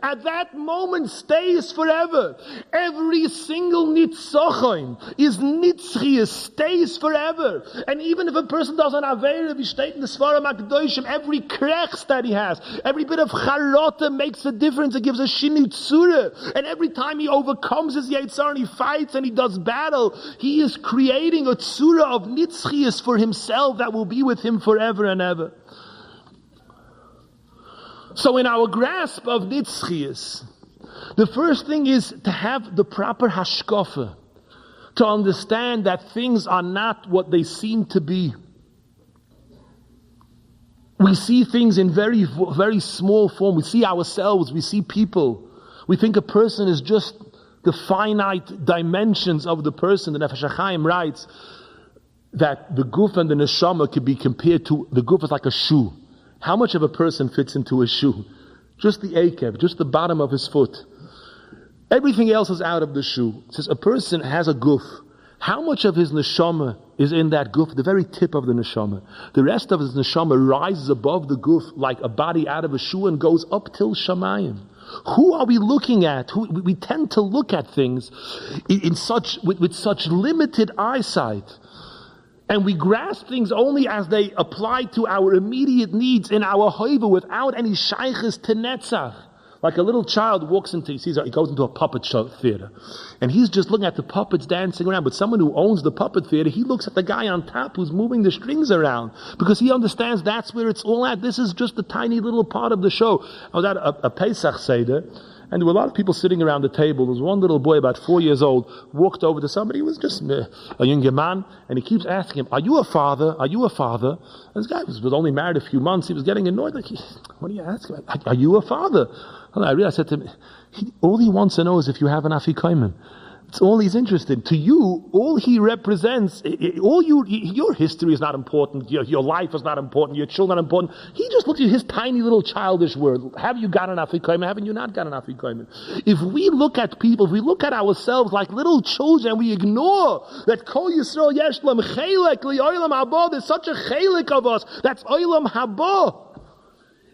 at that moment stays forever. Every single Nitzochain is Nitzchias, stays forever. And even if a person does an Aveira, we state in the Sefirah Makdoshim, every krechs that he has, every bit of charota makes a difference. It gives a shini tzura. And every time he overcomes his Yetzar and he fights and he does battle, he is creating a tzura of Nitzchias for himself that will be with him forever and ever. So in our grasp of Nitzchias, the first thing is to have the proper hashkafa, to understand that things are not what they seem to be. We see things in very, very small form. We see ourselves, we see people. We think a person is just the finite dimensions of the person. The Nefesh HaChaim writes that the guf and the neshama could be compared to, the guf is like a shoe. How much of a person fits into a shoe? Just the akev, just the bottom of his foot. Everything else is out of the shoe. It says a person has a guf. How much of his neshama is in that guf? The very tip of the neshama. The rest of his neshama rises above the guf like a body out of a shoe and goes up till shamayim. Who are we looking at? We tend to look at things with such limited eyesight. And we grasp things only as they apply to our immediate needs in our hoiva without any shaykhs to Netzach. Like a little child walks into, he goes into a puppet show theater. And he's just looking at the puppets dancing around. But someone who owns the puppet theater, he looks at the guy on top who's moving the strings around. Because he understands that's where it's all at. This is just a tiny little part of the show. I was at a Pesach Seder. And there were a lot of people sitting around the table. There was one little boy, about 4 years old, walked over to somebody. He was just a younger man. And he keeps asking him, are you a father? Are you a father? And this guy was only married a few months. He was getting annoyed. Like, what are you asking? Are you a father? And I realized, I said to him, all he wants to know is if you have an afikomen. It's all he's interested. To you, all he represents, your history is not important, your life is not important, your children are not important. He just looks at his tiny little childish world. Have you got an afikomen? Haven't you not got an afikomen? If we look at people, if we look at ourselves like little children, we ignore that Kol Yisrael Yesh Lam Chelek Li-Olam Haba, there's such a chelek of us, that's Olam Haba.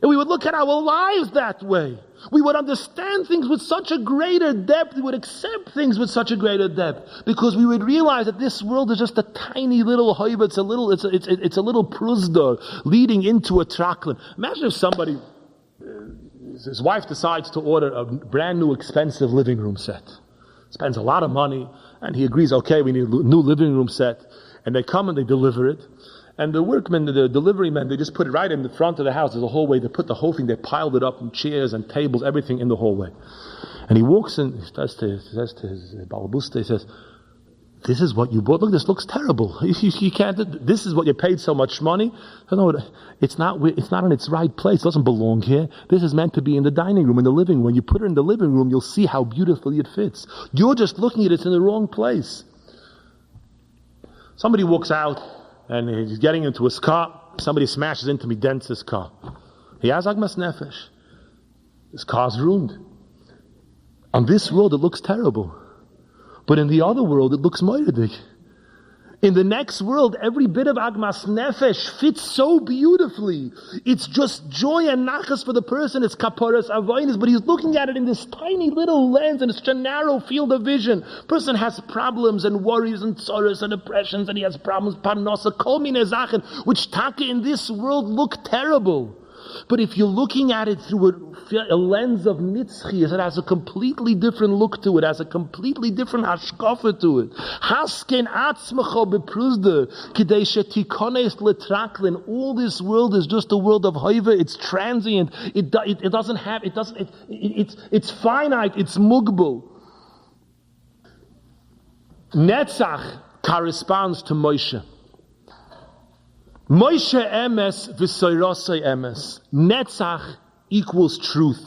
And we would look at our lives that way. We would understand things with such a greater depth. We would accept things with such a greater depth, because we would realize that this world is just a tiny little hoiva. It's a little prusdor leading into a traklin. Imagine if somebody, his wife decides to order a brand new expensive living room set. Spends a lot of money, and he agrees, okay, we need a new living room set. And they come and they deliver it. And the workmen, the delivery men, they just put it right in the front of the house. There's a hallway. They put the whole thing, they piled it up in chairs and tables, everything in the hallway. And he walks in, he says to his balabusta, he says, this is what you bought. Look, this looks terrible. You can't, this is what you paid so much money. No, it's not in its right place. It doesn't belong here. This is meant to be in the dining room, in the living room. When you put it in the living room, you'll see how beautifully it fits. You're just looking at it in the wrong place. Somebody walks out, and he's getting into his car. Somebody smashes into me, dents his car. He has agmas nefesh. His car's ruined. On this world, it looks terrible. But in the other world, it looks moiridik. In the next world, every bit of agmas nefesh fits so beautifully. It's just joy and nachas for the person. It's kaparas avonis, but he's looking at it in this tiny little lens, and it's such a narrow field of vision. Person has problems and worries and sorrows and oppressions, and he has problems, parnasa, kol minei zachen, which taka in this world look terrible. But if you're looking at it through a lens of nitzchias, it has a completely different look to it, has a completely different hashkafa to it. Hasken atzmecha bepruzde, kidei shetikones letraklin. All this world is just a world of hoiva. It's transient. It's finite. It's mugbal. Netzach corresponds to Moshe. Moshe emes v'soirosei emes. Netzach equals truth.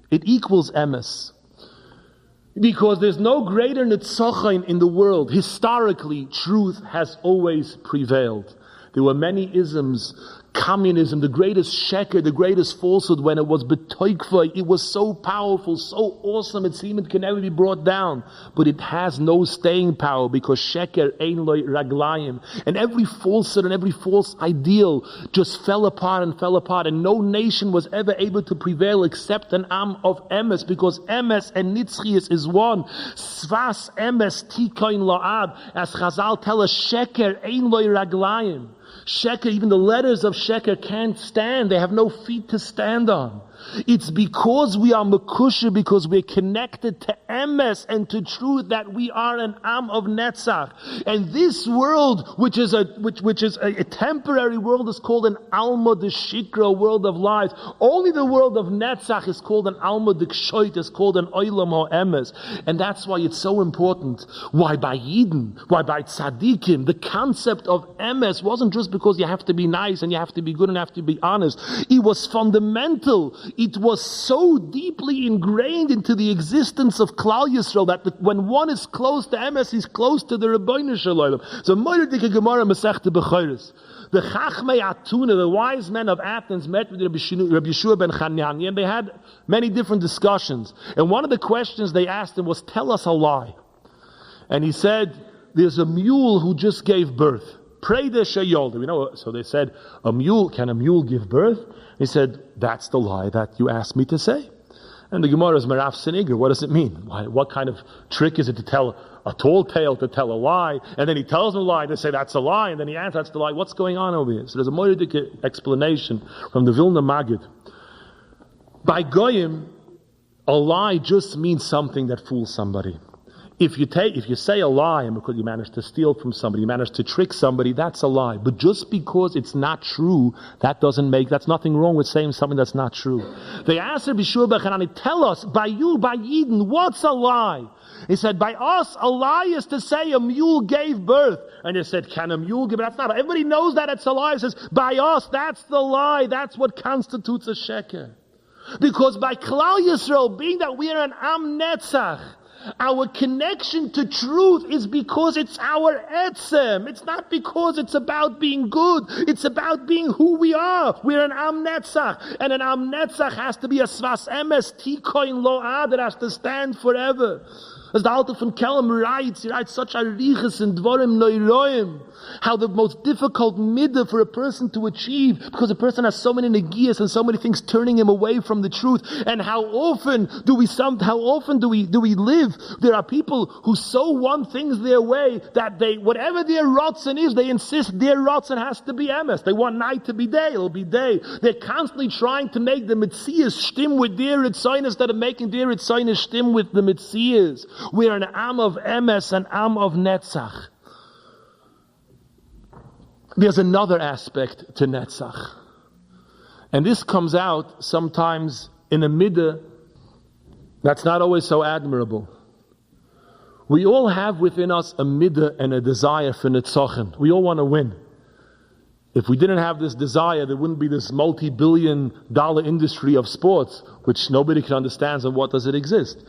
It equals emes. Because there's no greater netzachain in the world. Historically, truth has always prevailed. There were many isms communism, the greatest sheker, the greatest falsehood, when it was betoikva, it was so powerful, so awesome, it seemed it can never be brought down. But it has no staying power, because sheker ein loy raglayim. And every falsehood and every false ideal just fell apart, and no nation was ever able to prevail except an am of emes, because emes and nitzchias is one. Svas emes tikoin la'ad, as Chazal tell us, sheker ein loy raglayim. Sheker, even the letters of sheker can't stand. They have no feet to stand on. It's because we are mekusha, because we're connected to emes and to truth, that we are an am of Netzach. And this world, which is a temporary world, is called an alma de shikra, a world of lies. Only the world of Netzach is called an alma de kshoit, is called an oilam o emes. And that's why it's so important. Why by Yidden, why by tzaddikim, the concept of emes wasn't just because you have to be nice and you have to be good and you have to be honest. It was fundamental. It was so deeply ingrained into the existence of Klal Yisrael that when one is close to emes, he's close to the Rebbeinu Shalom. So, Moeder Dike Gemara Masechta Bechoros. The Chachmei Atuna, the wise men of Athens, met with Rabbi Yeshua ben Chananya, and they had many different discussions. And one of the questions they asked him was, tell us a lie. And he said, there's a mule who just gave birth. Pray the sheyolda. We know. So they said, can a mule give birth? He said, that's the lie that you asked me to say. And the Gemara is Maraf Siniger. What does it mean? What kind of trick is it to tell a tall tale, to tell a lie? And then he tells them a lie, to say that's a lie, and then he answers that's the lie. What's going on over here? So there's a moedic explanation from the Vilna Maggid. By Goyim, a lie just means something that fools somebody. If you say a lie, and because you managed to steal from somebody, you managed to trick somebody, that's a lie. But just because it's not true, that's nothing wrong with saying something that's not true. They asked Rabbi Yeshua ben Chananya, tell us, by you, by Yidden, what's a lie? He said, by us, a lie is to say a mule gave birth. And they said, can a mule give birth? That's not. Everybody knows that it's a lie. He says, by us, that's the lie. That's what constitutes a sheker. Because by Klal Yisrael, being that we are an Am Netzach, our connection to truth is because it's our etzem. It's not because it's about being good. It's about being who we are. We're an Am Netzach. And an Am Netzach has to be a Svas Emes Tikoin Lo'ad. It has to stand forever. As the Alter von Kelm writes, he writes such arichas in Dvorim Noiroim, how the most difficult middah for a person to achieve, because a person has so many negias and so many things turning him away from the truth. And how often do we live? There are people who so want things their way that whatever their rotzen is, they insist their rotzen has to be emes. They want night to be day, it'll be day. They're constantly trying to make the mitzias stim with their ritzayin instead of making their ritzayin stim with the mitzias. We are an am of emes, an am of netzach. There's another aspect to Netzach. And this comes out sometimes in a middah that's not always so admirable. We all have within us a middah and a desire for Netzachen. We all want to win. If we didn't have this desire, there wouldn't be this multi-billion-dollar industry of sports, which nobody can understand, and what does it exist?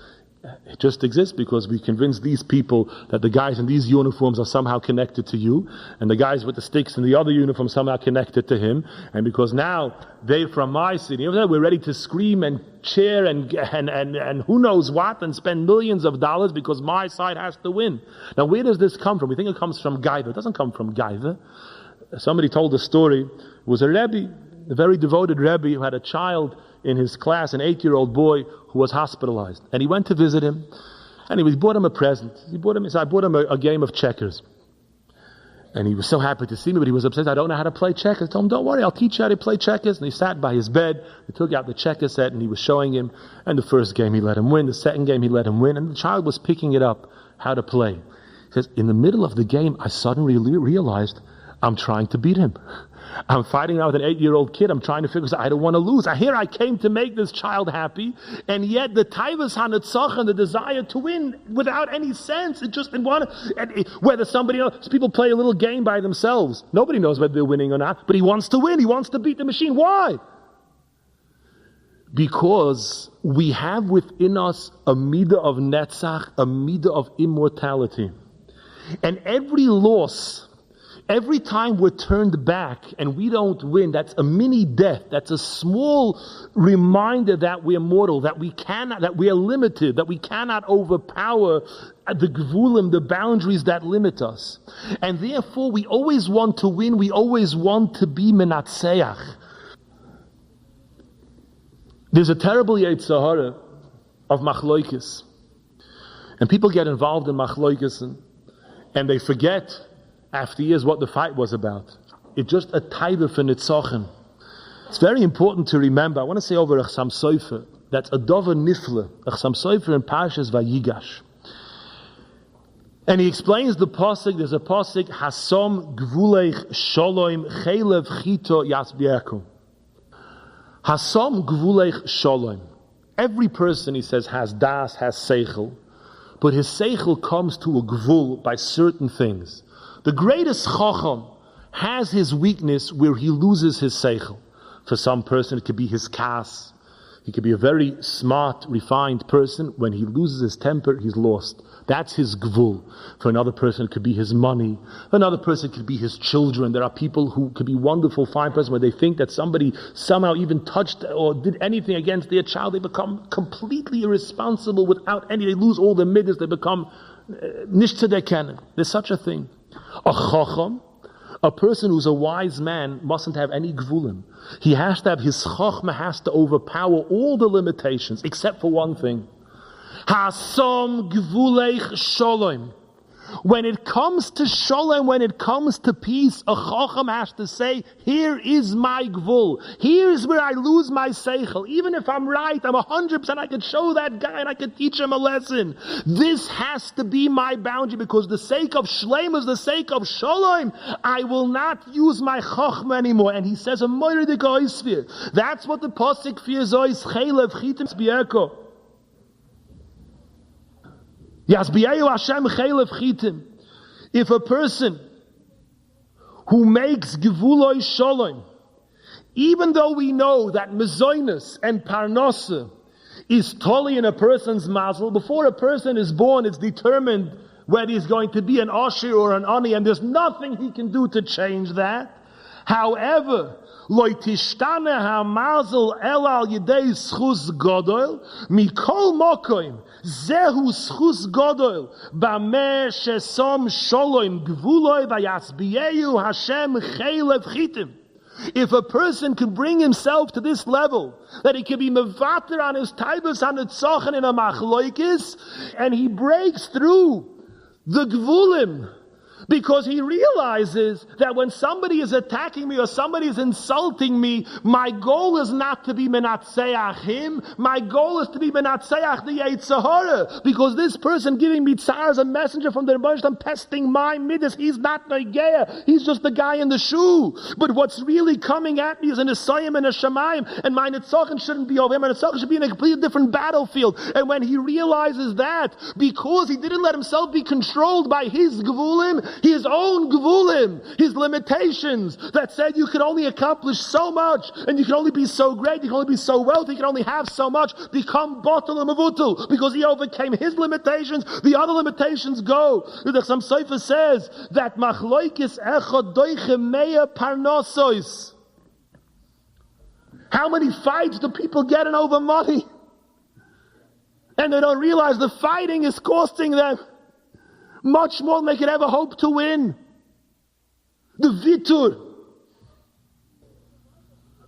It just exists because we convince these people that the guys in these uniforms are somehow connected to you, and the guys with the sticks in the other uniform somehow connected to him, and because now they from my city, we're ready to scream and cheer and who knows what, and spend millions of dollars because my side has to win. Now where does this come from? We think it comes from Gaiva. It doesn't come from Gaiva. Somebody told a story. It was a Rebbe, a very devoted Rebbe who had a child in his class, an 8-year-old boy who was hospitalized. And he went to visit him, and he bought him a present. I bought him a game of checkers. And he was so happy to see me, but he was upset. I don't know how to play checkers. I told him, don't worry, I'll teach you how to play checkers. And he sat by his bed. He took out the checker set, and he was showing him. And the first game he let him win. The second game he let him win. And the child was picking it up, how to play. He says, in the middle of the game, I suddenly realized I'm trying to beat him. I'm fighting out with an 8-year-old kid. I'm trying to figure out, I don't want to lose. Here I came to make this child happy, and yet the taivas hanetzach and the desire to win without any sense. Whether somebody else, people play a little game by themselves. Nobody knows whether they're winning or not, but he wants to win. He wants to beat the machine. Why? Because we have within us a midah of netzach, a midah of immortality. And every loss Every time we're turned back and we don't win, that's a mini death. That's a small reminder that we're mortal, that we are limited, that we cannot overpower the gvulim, the boundaries that limit us. And therefore, we always want to win. We always want to be menatseach. There's a terrible Yetzer Hara of machloikis. And people get involved in machloikis and they forget after years what the fight was about. It's just a taiva for Netzach. It's very important to remember. I want to say over Achsam Sofer, that's a dover nifle, Achsam Sofer in Parshas Vayigash. And he explains the pasuk. There's a pasuk, Hasom gvuleich shalom chelev chito yasbiakum. Hasom gvuleich shalom. Every person, he says, has das, has seichel, but his seichel comes to a gvul by certain things. The greatest chacham has his weakness where he loses his seichel. For some person, it could be his kas. He could be a very smart, refined person. When he loses his temper, he's lost. That's his gvul. For another person, it could be his money. For another person, it could be his children. There are people who could be wonderful, fine person, where they think that somebody somehow even touched or did anything against their child. They become completely irresponsible without any. They lose all their midas. They become nish tzedek. There's such a thing. A chacham, a person who's a wise man, mustn't have any gvulim. He has to have, his chachma has to overpower all the limitations, except for one thing. Hasom gvuleich shalom. When it comes to shalom, when it comes to peace, a chacham has to say, here is my gvul. Here's where I lose my seichel. Even if I'm right, I'm 100%, I could show that guy and I could teach him a lesson. This has to be my boundary, because the sake of shleim is the sake of shalom. I will not use my chachma anymore. And he says, that's what the pasuk fears is, chelev chitim bi'erko. If a person who makes gevuloi shalom, even though we know that mezoinus and parnasa is totally in a person's mazel, before a person is born, it's determined whether he's going to be an osher or an ani, and there's nothing he can do to change that. However, Lo tishtane hamazel el al yidei schus godol mikol mokoim zehu schus godol bameh shesom sholom gvuloi vayasbiyehu Hashem chelev chitim. If a person can bring himself to this level, that he can be mevater on his taibus on the tzochen in a machloikis, and he breaks through the gvulim, because he realizes that when somebody is attacking me or somebody is insulting me, my goal is not to be menatseach him. My goal is to be menatseach the Yetzer Hara. Because this person giving me tzar is a messenger from the Rebbe Shalom testing my midas. He's not Negeya. He's just the guy in the shoe. But what's really coming at me is an Esayim and a Shemayim. And my Netzach shouldn't be over him. My Netzach should be in a completely different battlefield. And when he realizes that, because he didn't let himself be controlled by his gevulim, his own gevulim, his limitations that said you can only accomplish so much, and you can only be so great, you can only be so wealthy, you can only have so much, become botel and mavutul, because he overcame his limitations. The other limitations go. The Chassam Sofer says that machloikis echad doichem meya parnosos. How many fights do people get in over money? And they don't realize the fighting is costing them much more than they could ever hope to win. The vitur,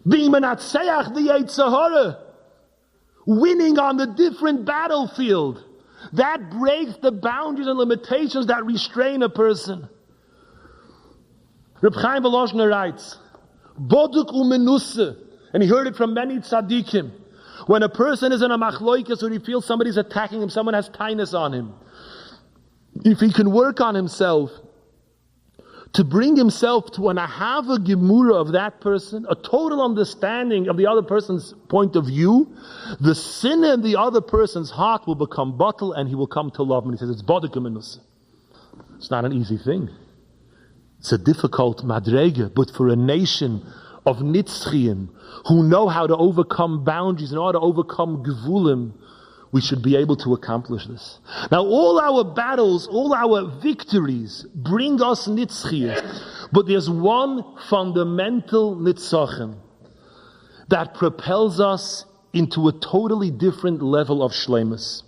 being menatseach the Yetzer Hara, winning on the different battlefield, that breaks the boundaries and limitations that restrain a person. Rabbi Ephraim Wachsman writes, Boduk u'menusse, and he heard it from many tzaddikim. When a person is in a machloikas or he feels somebody's attacking him, someone has tightness on him, if he can work on himself to bring himself to an ahava gemura of that person, a total understanding of the other person's point of view, the sin in the other person's heart will become bottle and he will come to love him. He says it's bodikaminus. It's not an easy thing. It's a difficult madrega, but for a nation of nitzchim who know how to overcome boundaries and how to overcome gevulim, we should be able to accomplish this. Now, all our battles, all our victories bring us nitzchiyah. But there's one fundamental Netzach that propels us into a totally different level of shleimus.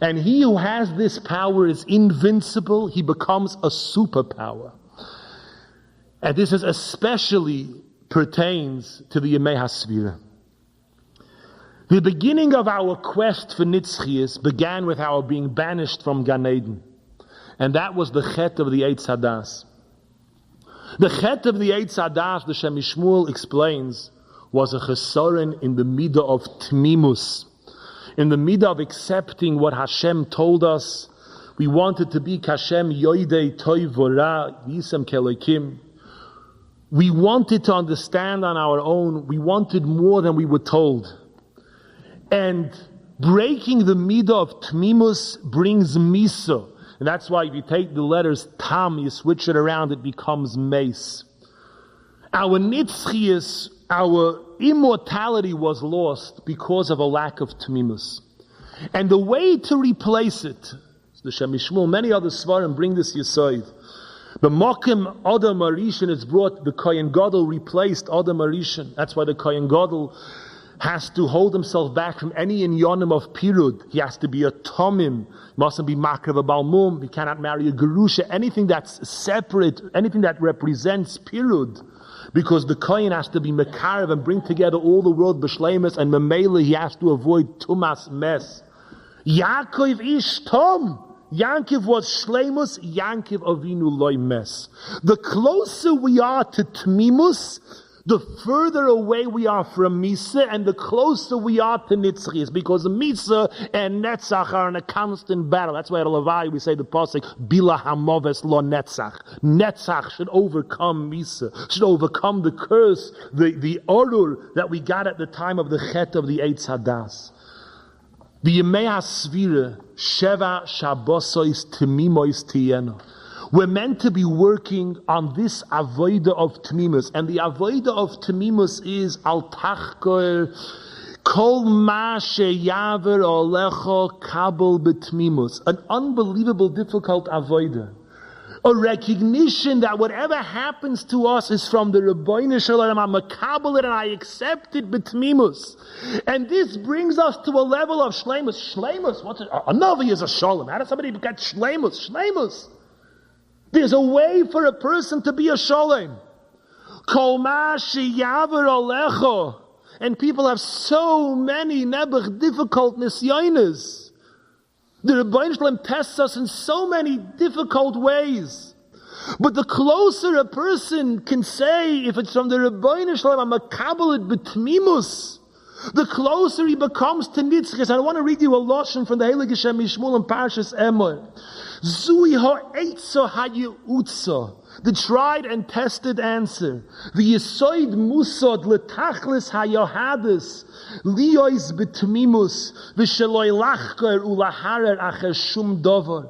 And he who has this power is invincible. He becomes a superpower. And this is especially pertains to the Yemei HaSefirah. The beginning of our quest for Nitzchias began with our being banished from Gan Eden. And that was the chet of the Eitz Hadas. The chet of the Eitz Hadas, the Shem Shmuel explains, was a chesaron in the midah of tmimus, in the midah of accepting what Hashem told us. We wanted to be kashem yoidei toiv v'ra yisem kelokim. We wanted to understand on our own. We wanted more than we were told. And breaking the midah of tmimus brings misa. And that's why if you take the letters tam, you switch it around, it becomes mace. Our nitzchias, our immortality was lost because of a lack of tmimus. And the way to replace it, the Shem Shmuel, many other svarim bring this yesod. The Mokim Adam Arishan is brought, the Kohen Gadol replaced Adam Arishan. That's why the Kohen Gadol has to hold himself back from any inyonim of pirud. He has to be a tomim. He mustn't be makrav a balmum. He cannot marry a gerusha. Anything that's separate, anything that represents pirud. Because the Kohen has to be mekarev and bring together all the world b'shleimus, and memela he has to avoid tumas mes. Yaakov ish tom. Yankiv was shleimus, Yankiv avinu loy mes. The closer we are to tmimus, the further away we are from Misa, and the closer we are to Nitzchias, because Misa and Netzach are in a constant battle. That's why at Levi we say the pasuk, Bila hamoves lo Netzach. Netzach should overcome Misa, should overcome the curse, the orur that we got at the time of the chet of the Eitz Hadas. The Yemei HaSefirah, Sheva Shabbosois Temimois Tiyena. We're meant to be working on this avodah of tmimus, and the avodah of tmimus is al tachkor kol ma sheyaver olecho kabel betmimus. An unbelievable, difficult avodah. A recognition that whatever happens to us is from the Rebbeinu Shalom. I'm makabel it and I accept it betmimus. And this brings us to a level of shleimus. Shleimus, what's it? A navi is a shalom. How does somebody get shleimus? Shleimus. There's a way for a person to be a shalom. Kol ma sheyaver alecho. And people have so many nebuch difficult nisyonis. The Rebbeinu Shalom tests us in so many difficult ways. But the closer a person can say, if it's from the Rebbeinu Shalom, I'm a kabbalit betmimus, the closer he becomes to Nitzchis. I want to read you a lashon from the Heilige Shem Shmuel and Parshas Emor. Zui ha'etza ha'yeutza. The tried and tested answer. The Yesoid Musod letachlis hayohadis liois betmimus v'sheloi lachker ulaharer acher shum dover.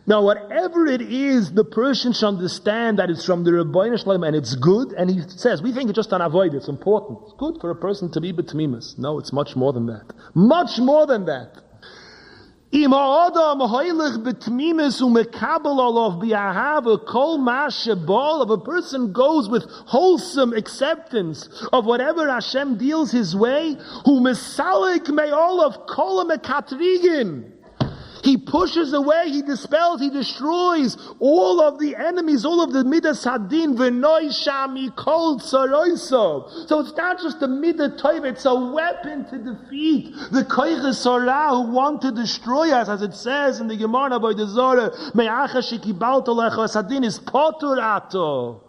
Now, whatever it is, the person should understand that it's from the Rebbeinu Shalom and it's good. And he says, we think it's just an avoid. It's important. It's good for a person to be betmimus. No, it's much more than that. Much more than that. If a person goes with wholesome acceptance of whatever Hashem deals his way, he pushes away, he dispels, he destroys all of the enemies, all of the midas hadin, v'noi shami kol tzoroiso. So it's not just a midah toiv, it's a weapon to defeat the koiches sorah who want to destroy us, as it says in the Gemara by the Zohar, me'acha shekibalto lecho hadin is potur ato.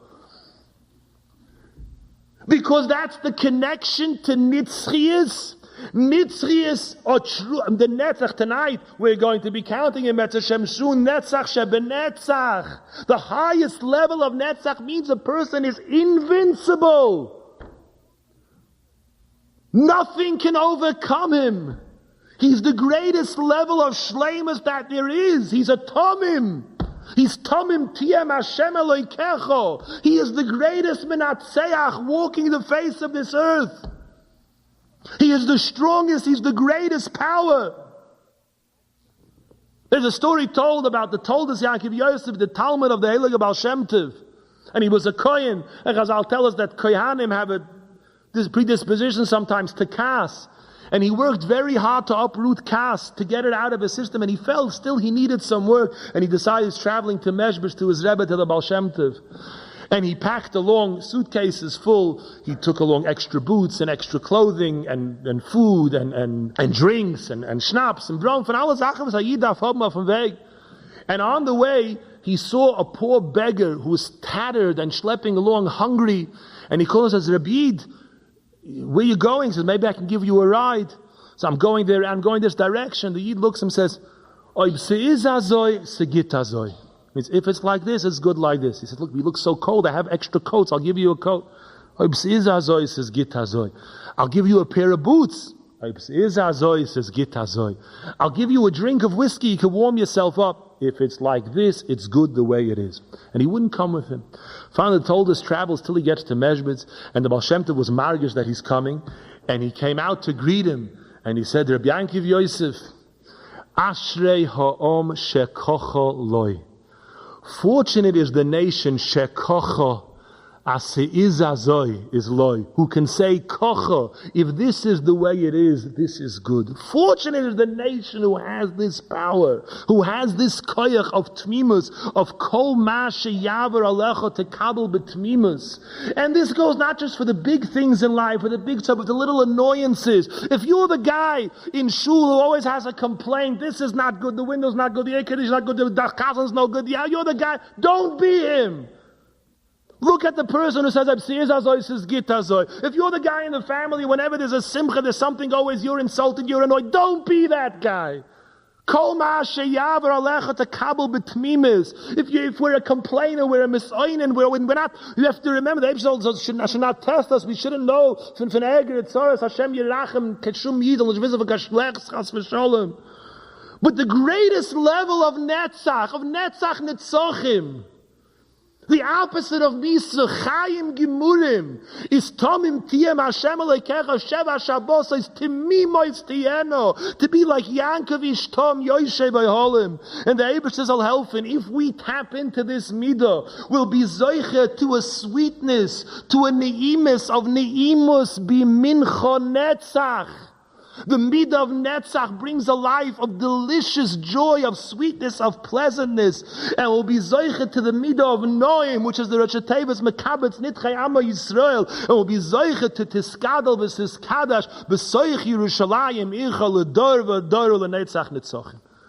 Because that's the connection to Nitzchias. Nitzchias or the Netzach tonight, we're going to be counting in Metzach Shemshun, Netzach Shebenetzach. The highest level of Netzach means a person is invincible. Nothing can overcome him. He's the greatest level of shleimus that there is. He's a Tomim. He's Tomim Tiem Hashem Elokecho. He is the greatest Menatseach walking the face of this earth. He is the strongest, he's the greatest power. There's a story told about the Toldos Yaakov Yosef, the Talmud of the Heilige Baal Shem Tov. And he was a Kohen. And Chazal tell us that Kohanim have this predisposition sometimes to kas. And he worked very hard to uproot kas, to get it out of his system. And he felt still he needed some work. And he decided he's traveling to Meshbish, to his Rebbe, to the Baal Shem Tov. And he packed along suitcases full. He took along extra boots and extra clothing and food and drinks and schnapps and brown. And on the way, he saw a poor beggar who was tattered and schlepping along hungry. And he called us as Rabbi, where are you going? He says, maybe I can give you a ride. So I'm going there, I'm going this direction. The Yid looks and says, means if it's like this, it's good like this. He said, look, you look so cold, I have extra coats, I'll give you a coat. I'll give you a pair of boots. I'll give you a drink of whiskey, you can warm yourself up. If it's like this, it's good the way it is. And he wouldn't come with him. Finally told us travels till he gets to Meshbitz, and the Baal Shem Tov was margish that he's coming, and he came out to greet him, and he said, Rabbi Yankiv Yosef, Ashrei ha'om shekocho loy. Fortunate is the nation shekocha is loy, who can say kocha, if this is the way it is, this is good. Fortunate is the nation who has this power, who has this koyach of tmimus, of kol ma sheyaver alecha tekabel betmimus. And this goes not just for the big things in life, for the big stuff, but the little annoyances. If you're the guy in shul who always has a complaint, this is not good, the window's not good, the air conditioner's not good, the chazan's no good, you're the guy, don't be him. Look at the person who says, if you're the guy in the family, whenever there's a simcha, there's something always, you're insulted, you're annoyed. Don't be that guy. If we're a complainer, we're a misoinen, we're not, you have to remember, the Eibshter should not test us. We shouldn't know. But the greatest level of Netzach Netzochim, the opposite of Misa, Chaim Gimurim, is Tomim Tiem Hashem Alekecha Sheva Shabbos, is Timimois Tieno, to be like Yankovish Tom Yoshe Vayholim. And the Eibshter says, I'll help him. If we tap into this midah, we'll be Zoiche to a sweetness, to a neimus of neimus Bimincho Netzach. The midah of Netzach brings a life of delicious joy, of sweetness, of pleasantness, and will be zoichet to the midah of Noim, which is the Rosh Hashanah's Mekabetz Nitchei Amma Yisrael, and will be zoichet to Tiskadal v'Tiskadash b'Soich Yerushalayim Ircha L'Dor v'Dor L'Netzach Netzochim.